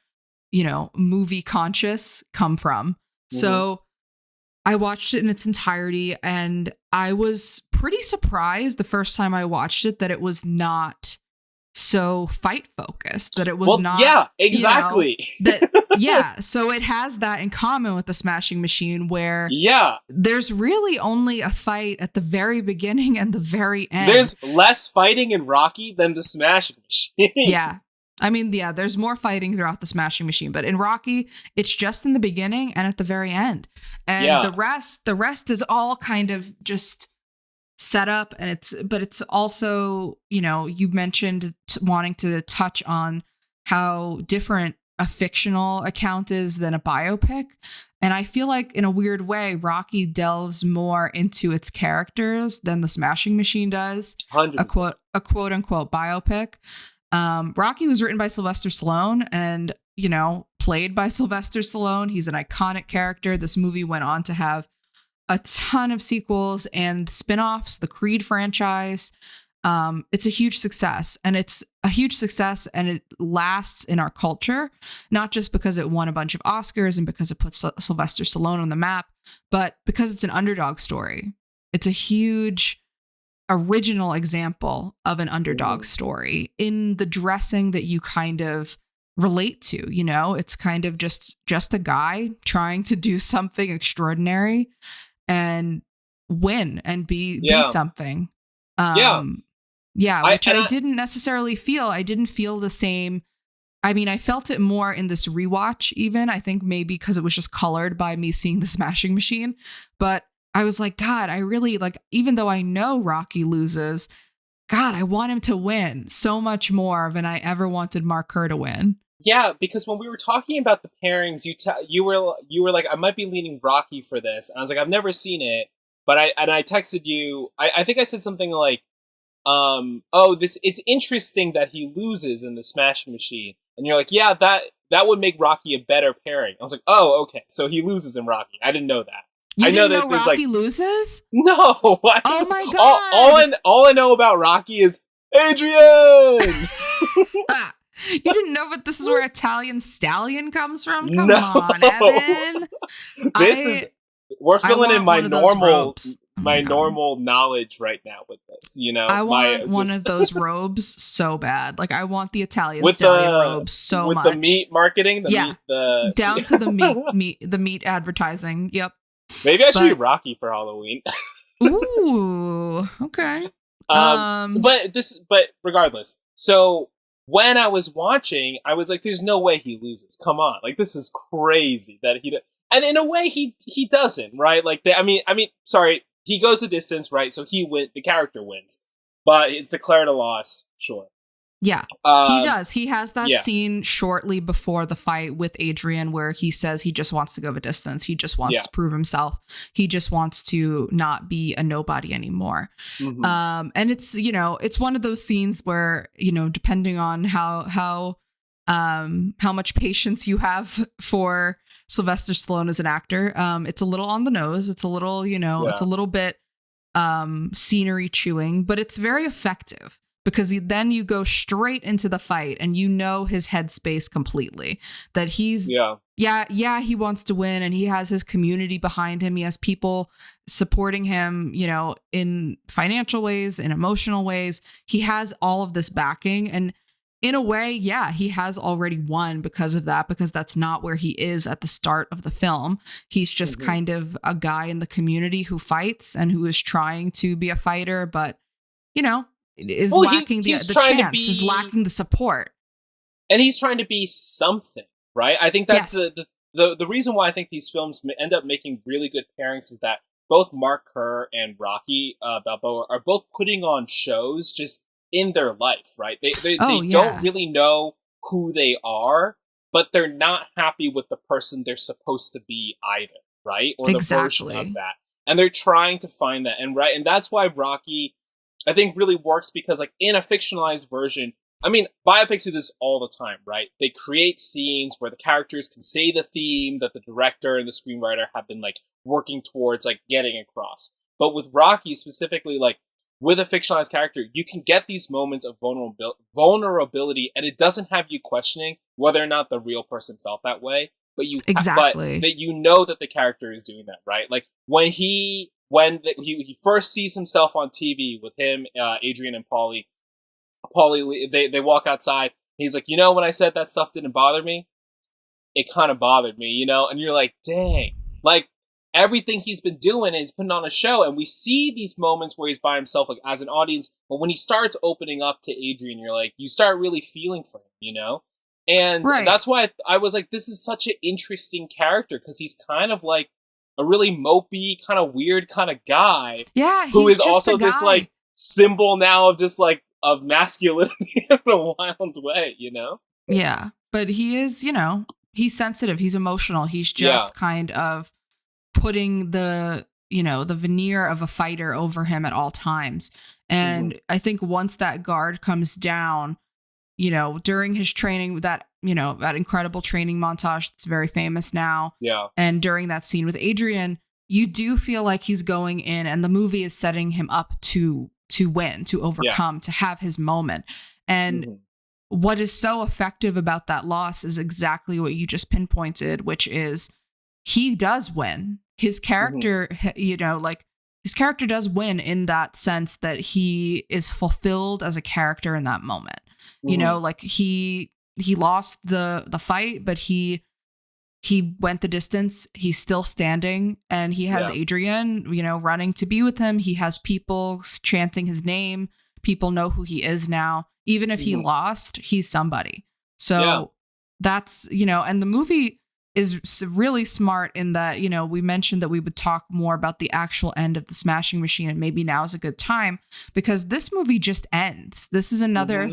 [SPEAKER 2] movie conscious come from.
[SPEAKER 1] Mhm.
[SPEAKER 2] So I watched it in its entirety and I was pretty surprised the first time I watched it that it was not so fight focused, that it was
[SPEAKER 1] Well,
[SPEAKER 2] not,
[SPEAKER 1] yeah, exactly.
[SPEAKER 2] that, yeah. So it has that in common with the Smashing Machine, where
[SPEAKER 1] Yeah.
[SPEAKER 2] there's really only a fight at the very beginning and the very end.
[SPEAKER 1] There's less fighting in Rocky than the Smashing Machine.
[SPEAKER 2] Yeah. I mean, yeah, there's more fighting throughout the Smashing Machine, but in Rocky, it's just in the beginning and at the very end. And
[SPEAKER 1] Yeah.
[SPEAKER 2] the rest is all kind of just set up, and it's also, you mentioned wanting to touch on how different a fictional account is than a biopic. And I feel like in a weird way, Rocky delves more into its characters than the Smashing Machine does.
[SPEAKER 1] 100%.
[SPEAKER 2] A quote unquote biopic. Rocky was written by Sylvester Stallone and, played by Sylvester Stallone. He's an iconic character. This movie went on to have a ton of sequels and spin-offs, the Creed franchise. it's a huge success, and it's a huge success, and it lasts in our culture, not just because it won a bunch of Oscars and because it puts Sylvester Stallone on the map, but because it's an underdog story. It's a huge original example of an underdog story in the dressing that you kind of relate to. You know, it's kind of just a guy trying to do something extraordinary and win and be something. Which I didn't necessarily feel. I didn't feel the same. I mean, I felt it more in this rewatch, even. I think maybe because it was just colored by me seeing the Smashing Machine. But I was like, God, I really like, even though I know Rocky loses, God, I want him to win so much more than I ever wanted Mark Kerr to win.
[SPEAKER 1] Yeah, because when we were talking about the pairings, you were like, I might be leaning Rocky for this. And I was like, I've never seen it, but I texted you. I think I said something like, it's interesting that he loses in the Smashing Machine. And you're like, yeah, that would make Rocky a better pairing. I was like, oh, okay, so he loses in Rocky. I didn't know that.
[SPEAKER 2] I didn't know Rocky loses?
[SPEAKER 1] No.
[SPEAKER 2] Oh my God.
[SPEAKER 1] All I know about Rocky is Adrian.
[SPEAKER 2] You didn't know, but this is where Italian Stallion comes from? Come on, Evan.
[SPEAKER 1] We're filling in my normal normal knowledge right now with this, you know.
[SPEAKER 2] I want one of those robes so bad. Like, I want the Italian Stallion robes so much.
[SPEAKER 1] With the meat marketing,
[SPEAKER 2] down to the meat advertising. Yep.
[SPEAKER 1] Maybe I should be Rocky for Halloween.
[SPEAKER 2] Ooh, okay.
[SPEAKER 1] But regardless, so when I was watching, I was like, "There's no way he loses. Come on, like this is crazy that he." And in a way, he doesn't, right? Like, sorry, he goes the distance, right? So the character wins, but it's declared a loss, sure.
[SPEAKER 2] Yeah, he does. He has that scene shortly before the fight with Adrian where he says he just wants to go the distance. He just wants to prove himself. He just wants to not be a nobody anymore. Mm-hmm. And it's, you know, it's one of those scenes where, you know, depending on how much patience you have for Sylvester Stallone as an actor, it's a little on the nose. It's a little, you know, it's a little bit scenery chewing, but it's very effective. Because then you go straight into the fight and you know his headspace completely. That he's, he wants to win and he has his community behind him. He has people supporting him, you know, in financial ways, in emotional ways. He has all of this backing. And in a way, he has already won because of that, because that's not where he is at the start of the film. He's just kind of a guy in the community who fights and who is trying to be a fighter, but, you know, is lacking the chance, is lacking the support.
[SPEAKER 1] And he's trying to be something, right? I think that's the reason why I think these films end up making really good pairings is that both Mark Kerr and Rocky Balboa are both putting on shows just in their life, right? They don't really know who they are, but they're not happy with the person they're supposed to be either, right? Or the version of that. And they're trying to find that. And that's why Rocky, I think, really works because, like, in a fictionalized version, I mean, biopics do this all the time, right? They create scenes where the characters can say the theme that the director and the screenwriter have been, like, working towards, like, getting across. But with Rocky specifically, like, with a fictionalized character, you can get these moments of vulnerability, and it doesn't have you questioning whether or not the real person felt that way. But but that you know that the character is doing that, right? Like, when he first sees himself on TV with him, Adrian and Paulie, they walk outside. He's like, you know, when I said that stuff didn't bother me, it kind of bothered me, you know? And you're like, dang. Like, everything he's been doing is putting on a show. And we see these moments where he's by himself, like, as an audience. But when he starts opening up to Adrian, you're like, you start really feeling for him, you know? And that's why I was like, this is such an interesting character, because he's kind of like a really mopey, kind of weird kind of guy.
[SPEAKER 2] Yeah,
[SPEAKER 1] who is also this, like, symbol now of just, like, of masculinity in a wild way, you know?
[SPEAKER 2] Yeah, but he is, you know, he's sensitive, he's emotional, he's just kind of putting the, you know, the veneer of a fighter over him at all times. And I think once that guard comes down, you know, during his training, that, you know, that incredible training montage that's very famous now.
[SPEAKER 1] Yeah.
[SPEAKER 2] And during that scene with Adrian, you do feel like he's going in and the movie is setting him up to win, to overcome, to have his moment. And what is so effective about that loss is exactly what you just pinpointed, which is he does win. His character, his character does win in that sense that he is fulfilled as a character in that moment. He lost the fight, but he went the distance. He's still standing, and he has Adrian, running to be with him. He has people chanting his name. People know who he is now. Even if he lost, he's somebody. So that's, and the movie is really smart in that, we mentioned that we would talk more about the actual end of the Smashing Machine, and maybe now is a good time because this movie just ends. This is another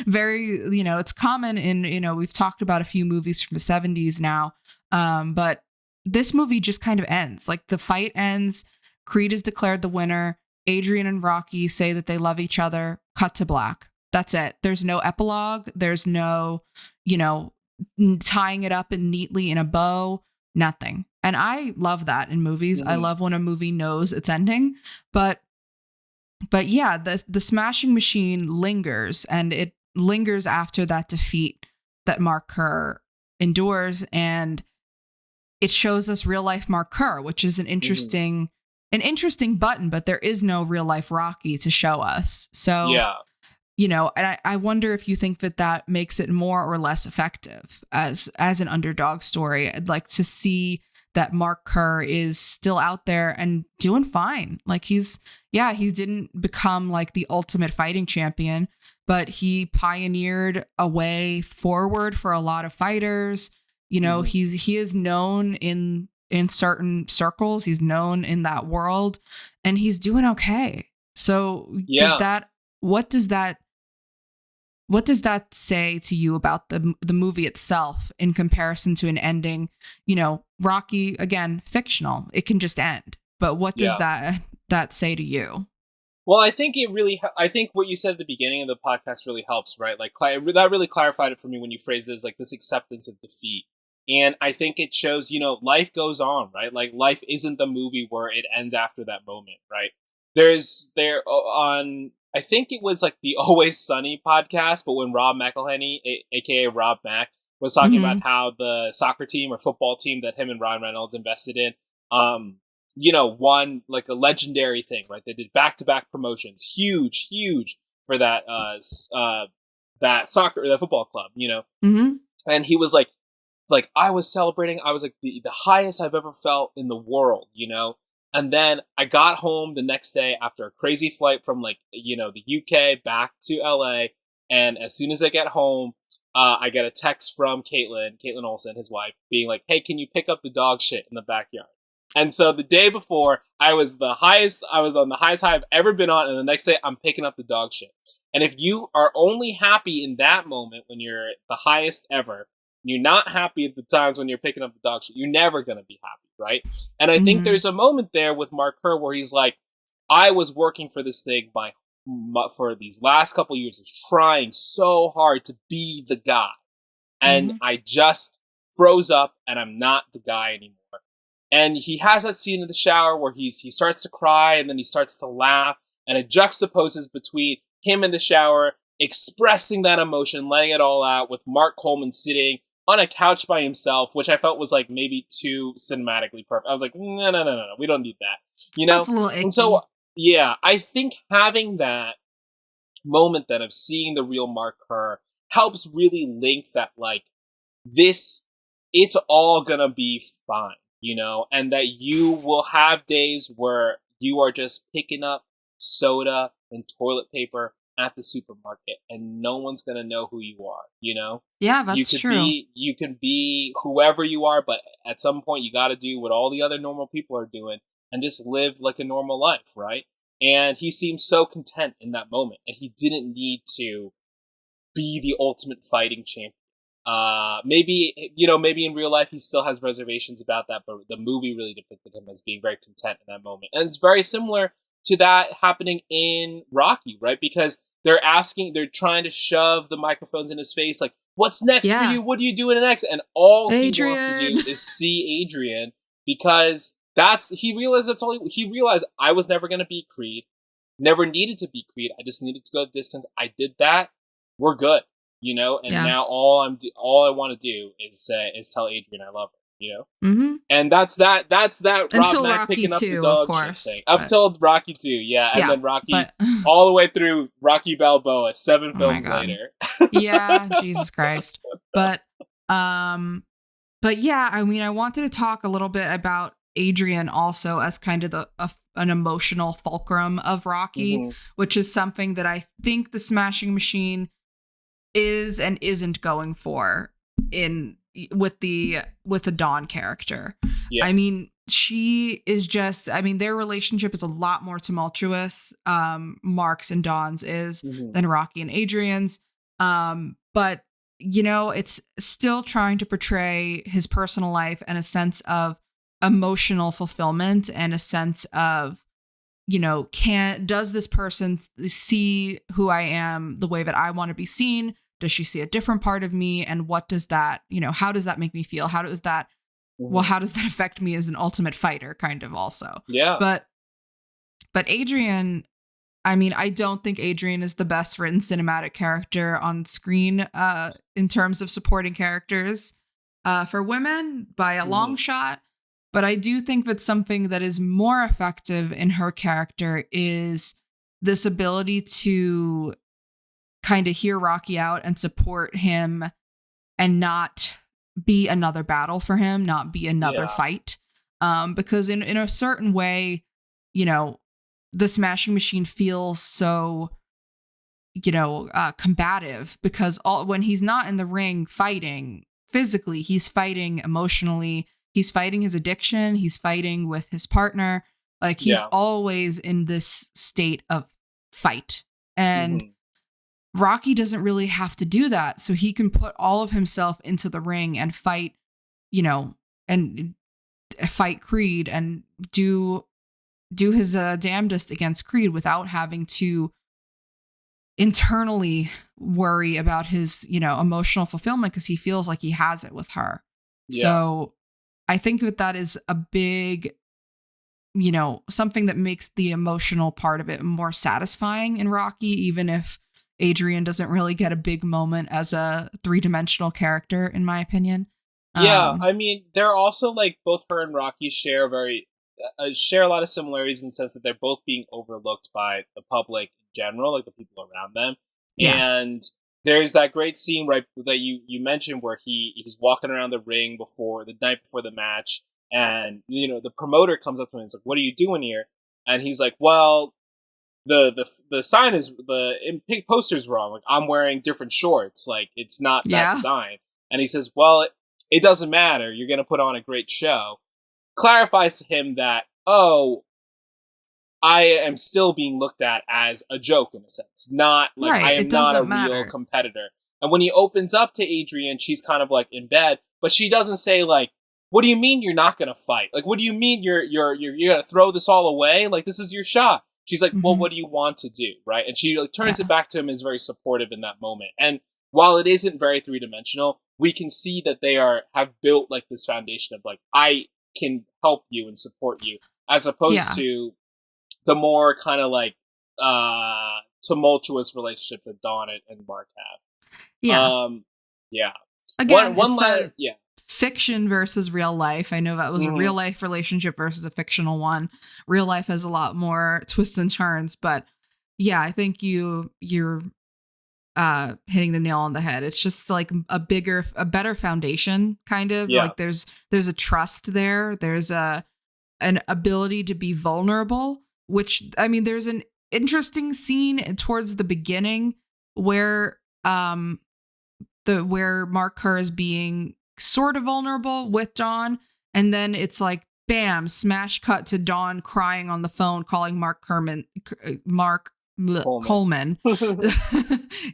[SPEAKER 2] very, it's common in, we've talked about a few movies from the 70s now, but this movie just kind of ends. Like the fight ends, Creed is declared the winner, Adrian and Rocky say that they love each other, cut to black. That's it. There's no epilogue. There's no, tying it up and neatly in a bow, nothing. And I love that in movies. I love when a movie knows its ending, but yeah, the Smashing Machine lingers, and it lingers after that defeat that Mark Kerr endures. And it shows us real life Mark Kerr, which is an interesting button, but there is no real life Rocky to show us. So, and I wonder if you think that makes it more or less effective as an underdog story. I'd like to see that Mark Kerr is still out there and doing fine. Like he didn't become like the ultimate fighting champion, but he pioneered a way forward for a lot of fighters. He is known in certain circles. He's known in that world, and he's doing okay. So what does that say to you about the movie itself in comparison to an ending? Rocky, again, fictional. It can just end. But what does that say to you?
[SPEAKER 1] Well, I think what you said at the beginning of the podcast really helps, right? Like that really clarified it for me when you phrased it as like this acceptance of defeat. And I think it shows, life goes on, right? Like life isn't the movie where it ends after that moment, right? I think it was like the Always Sunny podcast, but when Rob McElhenney, aka Rob Mac, was talking about how the soccer team or football team that him and Ryan Reynolds invested in, won like a legendary thing, right? They did back-to-back promotions, huge for that football club, and he was like I was celebrating, I was like the highest I've ever felt in the world, And then I got home the next day after a crazy flight from the UK back to LA. And as soon as I get home, I get a text from Caitlin Olsen, his wife, being like, hey, can you pick up the dog shit in the backyard? And so the day before, I was on the highest high I've ever been on. And the next day I'm picking up the dog shit. And if you are only happy in that moment when you're the highest ever, you're not happy at the times when you're picking up the dog shit, you're never going to be happy, right? And I think there's a moment there with Mark Kerr where he's like, I was working for this thing for these last couple of years, was trying so hard to be the guy. And I just froze up and I'm not the guy anymore. And he has that scene in the shower where he starts to cry and then he starts to laugh, and it juxtaposes between him in the shower expressing that emotion, letting it all out, with Mark Coleman sitting on a couch by himself, which I felt was like maybe too cinematically perfect. I was like, no, we don't need that,
[SPEAKER 2] That's a little icky.
[SPEAKER 1] And so, I think having that moment then of seeing the real Mark Kerr helps really link that it's all gonna be fine, and that you will have days where you are just picking up soda and toilet paper at the supermarket and no one's gonna know who you are,
[SPEAKER 2] Yeah, that's true.
[SPEAKER 1] You can be whoever you are, but at some point you gotta do what all the other normal people are doing and just live like a normal life, right? And he seemed so content in that moment, and he didn't need to be the ultimate fighting champion. Maybe in real life he still has reservations about that, but the movie really depicted him as being very content in that moment. And it's very similar to that happening in Rocky, right? Because they're trying to shove the microphones in his face, like, what's next for you? What are you doing next? And all he wants to do is see Adrian, because he realized I was never going to beat Creed. never needed to be Creed. I just needed to go the distance. I did that. We're good, you know. And now all I want to do is tell Adrian I love her, you know.
[SPEAKER 2] Mm-hmm.
[SPEAKER 1] And that's that
[SPEAKER 2] Until
[SPEAKER 1] Rob Mack
[SPEAKER 2] Rocky
[SPEAKER 1] picking up the
[SPEAKER 2] 2,
[SPEAKER 1] dog
[SPEAKER 2] of course,
[SPEAKER 1] shit thing. Up till Rocky 2, yeah. And then Rocky all the way through Rocky Balboa, 7 films later.
[SPEAKER 2] Yeah, Jesus Christ. But yeah, I mean, I wanted to talk a little bit about Adrian also as kind of an emotional fulcrum of Rocky, which is something that I think the Smashing Machine is and isn't going for with the Dawn character. Yeah. I mean, she is just, I mean, their relationship is a lot more tumultuous, Mark's and Dawn's is, than Rocky and Adrian's. But, you know, it's still trying to portray his personal life and a sense of emotional fulfillment and a sense of, you know, does this person see who I am the way that I want to be seen? Does she see a different part of me? And what does that, you know, how does that make me feel? How does that, well, how does that affect me as an ultimate fighter kind of also? Yeah. But Adrian, I mean, I don't think Adrian is the best written cinematic character on screen in terms of supporting characters for women by a long shot. But I do think that something that is more effective in her character is this ability to kind of hear Rocky out and support him and not be another battle for him, not be another fight. Because in a certain way, you know, the Smashing Machine feels so, you know, combative because when he's not in the ring fighting physically, he's fighting emotionally. He's fighting his addiction. He's fighting with his partner. Like he's always in this state of fight. And Rocky doesn't really have to do that. So he can put all of himself into the ring and fight, you know, and fight Creed and do his damnedest against Creed without having to internally worry about his, you know, emotional fulfillment because he feels like he has it with her. Yeah. So I think that is a big, you know, something that makes the emotional part of it more satisfying in Rocky, even if Adrian doesn't really get a big moment as a 3-dimensional character, in my opinion.
[SPEAKER 1] Yeah, I mean, they're also like both her and Rocky share a lot of similarities in the sense that they're both being overlooked by the public in general, like the people around them. Yes. And there's that great scene right that you mentioned where he's walking around the ring the night before the match, and you know the promoter comes up to him and is like, "What are you doing here?" And he's like, "Well, the sign is the pink poster's wrong. Like I'm wearing different shorts. Like it's not that design." And he says, "Well, it doesn't matter. You're gonna put on a great show." Clarifies to him that, oh, I am still being looked at as a joke in a sense. Not like I am not a real competitor. And when he opens up to Adrian, she's kind of like in bed, but she doesn't say like, "What do you mean you're not gonna fight? Like, what do you mean you're gonna throw this all away? Like, this is your shot." She's like, "Well, what do you want to do?" Right? And she like turns it back to him and is very supportive in that moment. And while it isn't very 3-dimensional, we can see that they have built like this foundation of like, I can help you and support you, as opposed to the more kind of like tumultuous relationship that Dawn and Mark have. Yeah.
[SPEAKER 2] Again, one letter. Fiction versus real life. I know that was a real life relationship versus a fictional one. Real life has a lot more twists and turns, but yeah, I think you're hitting the nail on the head. It's just like a better foundation kind of like there's a trust there. There's an ability to be vulnerable, which I mean, there's an interesting scene towards the beginning where Mark Kerr is being sort of vulnerable with Dawn, and then it's like bam, smash cut to Dawn crying on the phone, calling Mark Coleman.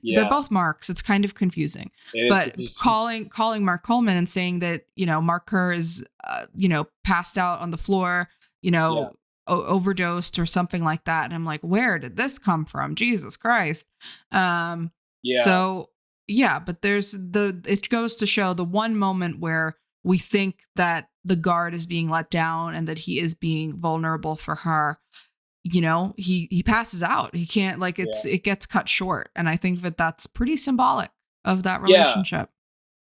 [SPEAKER 2] They're both Marks. It's kind of confusing, but calling Mark Coleman and saying that, you know, Mark Kerr is you know, passed out on the floor, you know, overdosed or something like that, and I'm like, where did this come from? Jesus Christ. So yeah, but it goes to show the one moment where we think that the guard is being let down and that he is being vulnerable for her. he passes out. He can't, like, it gets cut short. And I think that that's pretty symbolic of that relationship.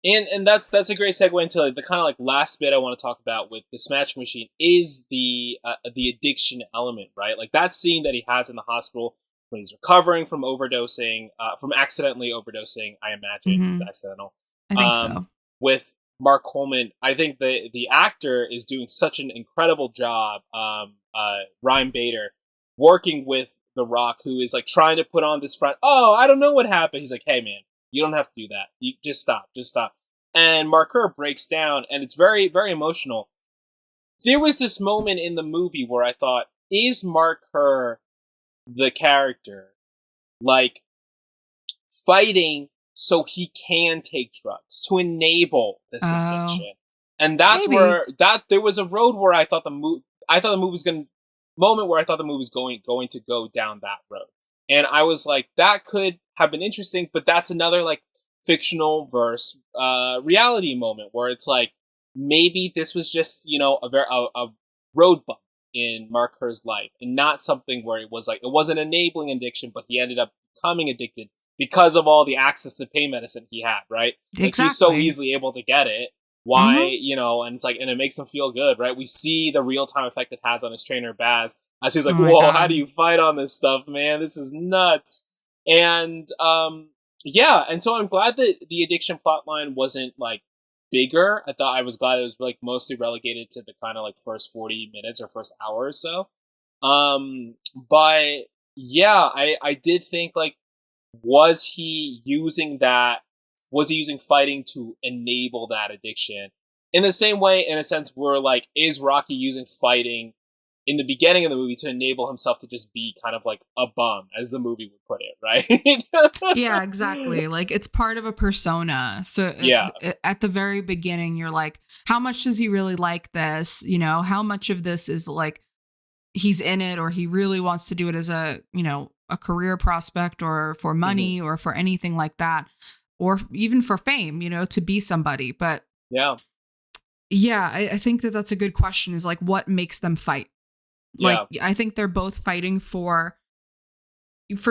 [SPEAKER 1] And that's a great segue into like, the kind of like last bit I want to talk about with the Smash Machine is the addiction element, right? Like that scene that he has in the hospital when he's recovering from overdosing, from accidentally overdosing. I imagine it's accidental.
[SPEAKER 2] I think so.
[SPEAKER 1] With Mark Coleman, I think the actor is doing such an incredible job. Ryan Bader working with The Rock, who is like trying to put on this front. Oh, I don't know what happened. He's like, hey man, you don't have to do that. You just stop. And Mark Kerr breaks down, and it's very, very emotional. There was this moment in the movie where I thought, is Mark Kerr the character, like, fighting so he can take drugs to enable this addiction? And that's maybe where there was a road where I thought the movie was going to go down that road. And I was like, that could have been interesting, but that's another like fictional versus reality moment where it's like, maybe this was just, a road bump in Mark Kerr's life and not something where it was like, it wasn't enabling addiction, but he ended up becoming addicted because of all the access to pain medicine he had, right?
[SPEAKER 2] Exactly.
[SPEAKER 1] Like he's so easily able to get it. Why, and it's like, and it makes him feel good, right? We see the real-time effect it has on his trainer, Baz, as he's like, whoa, how do you fight on this stuff, man? This is nuts. And, and so I'm glad that the addiction plotline wasn't, like, bigger. I was glad it was, like, mostly relegated to the kind of, like, first 40 minutes or first hour or so. But, yeah, I did think, like, was he using fighting to enable that addiction? In the same way, in a sense, we're like, is Rocky using fighting in the beginning of the movie to enable himself to just be kind of like a bum, as the movie would put it, right?
[SPEAKER 2] Yeah, exactly. Like, it's part of a persona. So at the very beginning, you're like, how much does he really like this? How much of this is like he's in it, or he really wants to do it as a career prospect, or for money, or for anything like that, or even for fame, to be somebody. But I think that that's a good question, is like, what makes them fight? Like, I think they're both fighting for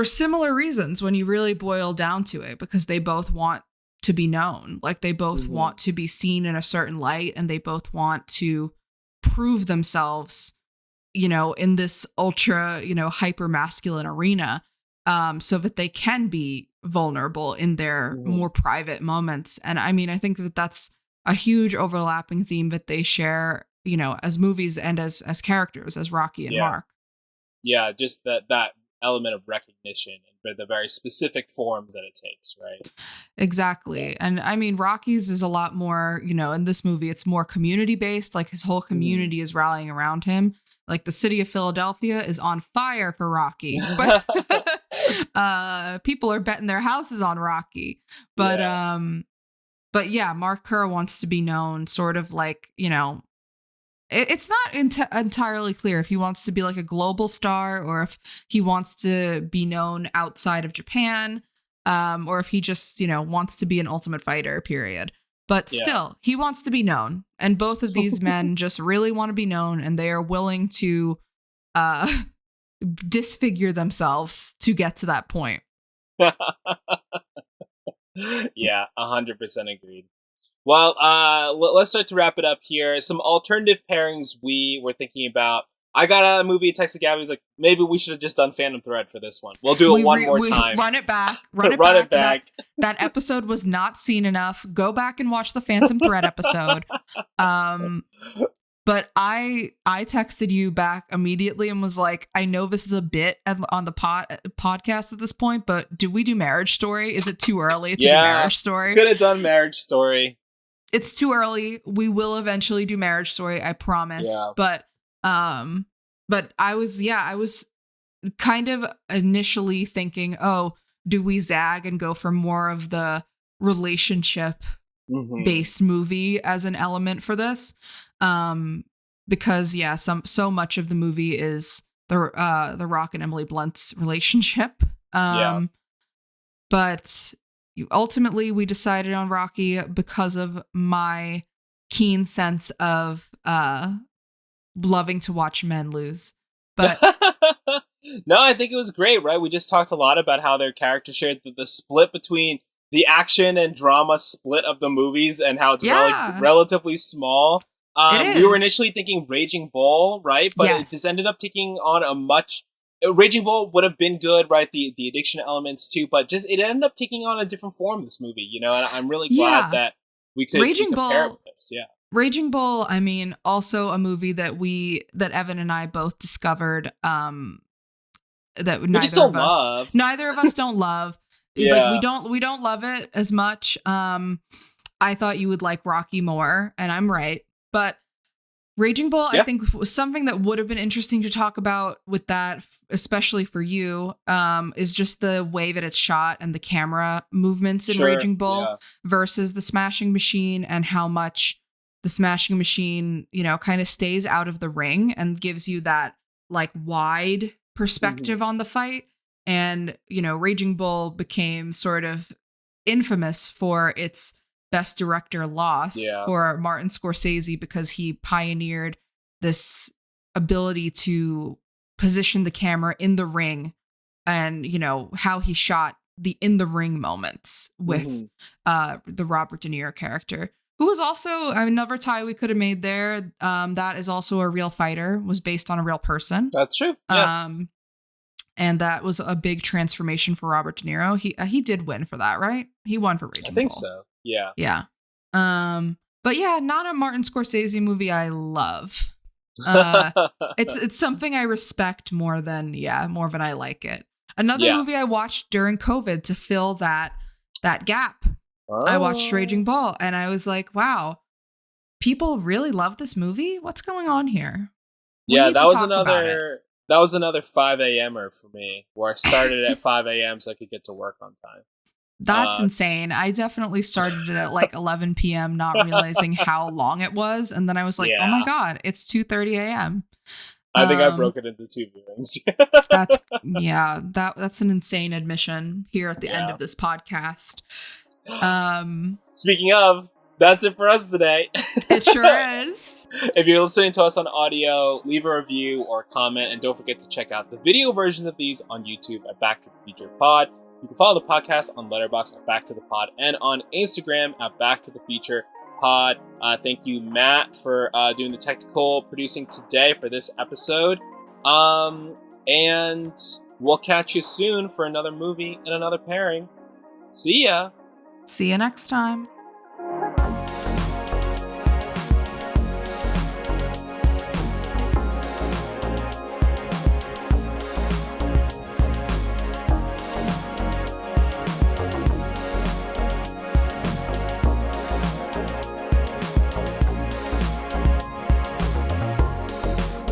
[SPEAKER 2] similar reasons when you really boil down to it, because they both want to be known. Like, they both want to be seen in a certain light, and they both want to prove themselves, in this ultra, hyper masculine arena, so that they can be vulnerable in their more private moments. And I mean, I think that that's a huge overlapping theme that they share, as movies and as characters, as Rocky and Mark. Yeah,
[SPEAKER 1] just that element of recognition and the very specific forms that it takes, right?
[SPEAKER 2] Exactly. And I mean, Rocky's is a lot more, in this movie, it's more community based. Like, his whole community is rallying around him. Like, the city of Philadelphia is on fire for Rocky. People are betting their houses on Rocky. But Mark Kerr wants to be known, sort of like, it's not entirely clear if he wants to be like a global star, or if he wants to be known outside of Japan, or if he just, wants to be an Ultimate Fighter, period. But still, he wants to be known. And both of these men just really want to be known, and they are willing to disfigure themselves to get to that point.
[SPEAKER 1] Yeah, 100% agreed. Well, let's start to wrap it up here. Some alternative pairings we were thinking about. I got a movie text to Gabby. He's like, maybe we should have just done Phantom Thread for this one. We'll do it one more time.
[SPEAKER 2] Run it back. Run it back. That episode was not seen enough. Go back and watch the Phantom Thread episode. But I texted you back immediately and was like, I know this is a bit on the podcast at this point, but do we do Marriage Story? Is it too early to do Marriage Story?
[SPEAKER 1] Could have done Marriage Story.
[SPEAKER 2] It's too early. We will eventually do Marriage Story, I promise. Yeah. But I was kind of initially thinking, oh, do we zag and go for more of the relationship based movie as an element for this? Because so much of the movie is the Rock and Emily Blunt's relationship. But ultimately we decided on Rocky because of my keen sense of loving to watch men lose. But
[SPEAKER 1] no, I think it was great, right? We just talked a lot about how their characters shared the split between the action and drama split of the movies and how it's relatively small. We were initially thinking Raging Bull, right? But this ended up taking on a much... Raging Bull would have been good, right? The addiction elements too, but just it ended up taking on a different form, this movie, you know? And I'm really glad that we could compare it with this. Yeah.
[SPEAKER 2] Raging Bull, I mean, also a movie that Evan and I both discovered that neither of us don't love.
[SPEAKER 1] Yeah.
[SPEAKER 2] Like we don't love it as much. I thought you would like Rocky more, and I'm right. But Raging Bull, I think, was something that would have been interesting to talk about with that, especially for you, is just the way that it's shot and the camera movements in Raging Bull versus the Smashing Machine, and how much the Smashing Machine, you know, kind of stays out of the ring and gives you that like wide perspective on the fight. And, you know, Raging Bull became sort of infamous for its Best Director loss for Martin Scorsese, because he pioneered this ability to position the camera in the ring, and, you know, how he shot the in the ring moments with the Robert De Niro character, who was also another tie we could have made there. That is also a real fighter, was based on a real person.
[SPEAKER 1] That's true. Yeah.
[SPEAKER 2] And that was a big transformation for Robert De Niro. He did win for that, right? He won for Raging Bull.
[SPEAKER 1] I think so. Yeah.
[SPEAKER 2] Yeah. But yeah, not a Martin Scorsese movie I love. It's something I respect more than I like it. Another movie I watched during COVID to fill that gap. I watched Raging Bull, and I was like, wow, people really love this movie? What's going on here?
[SPEAKER 1] That was another 5 a.m.er for me, where I started at 5 a.m. so I could get to work on time.
[SPEAKER 2] That's insane. I definitely started it at like 11 p.m., not realizing how long it was. And then I was like, oh my God, it's 2:30 a.m.
[SPEAKER 1] I think I broke it into 2 viewings.
[SPEAKER 2] That's an insane admission here at the end of this podcast.
[SPEAKER 1] Speaking of, that's it for us today.
[SPEAKER 2] It sure is.
[SPEAKER 1] If you're listening to us on audio, leave a review or comment, and don't forget to check out the video versions of these on YouTube at Back to the Future Pod. You can follow the podcast on Letterboxd at Back to the Pod, and on Instagram at Back to the Future Pod. Thank you, Matt, for doing the technical producing today for this episode. And we'll catch you soon for another movie and another pairing. See ya.
[SPEAKER 2] See you next time.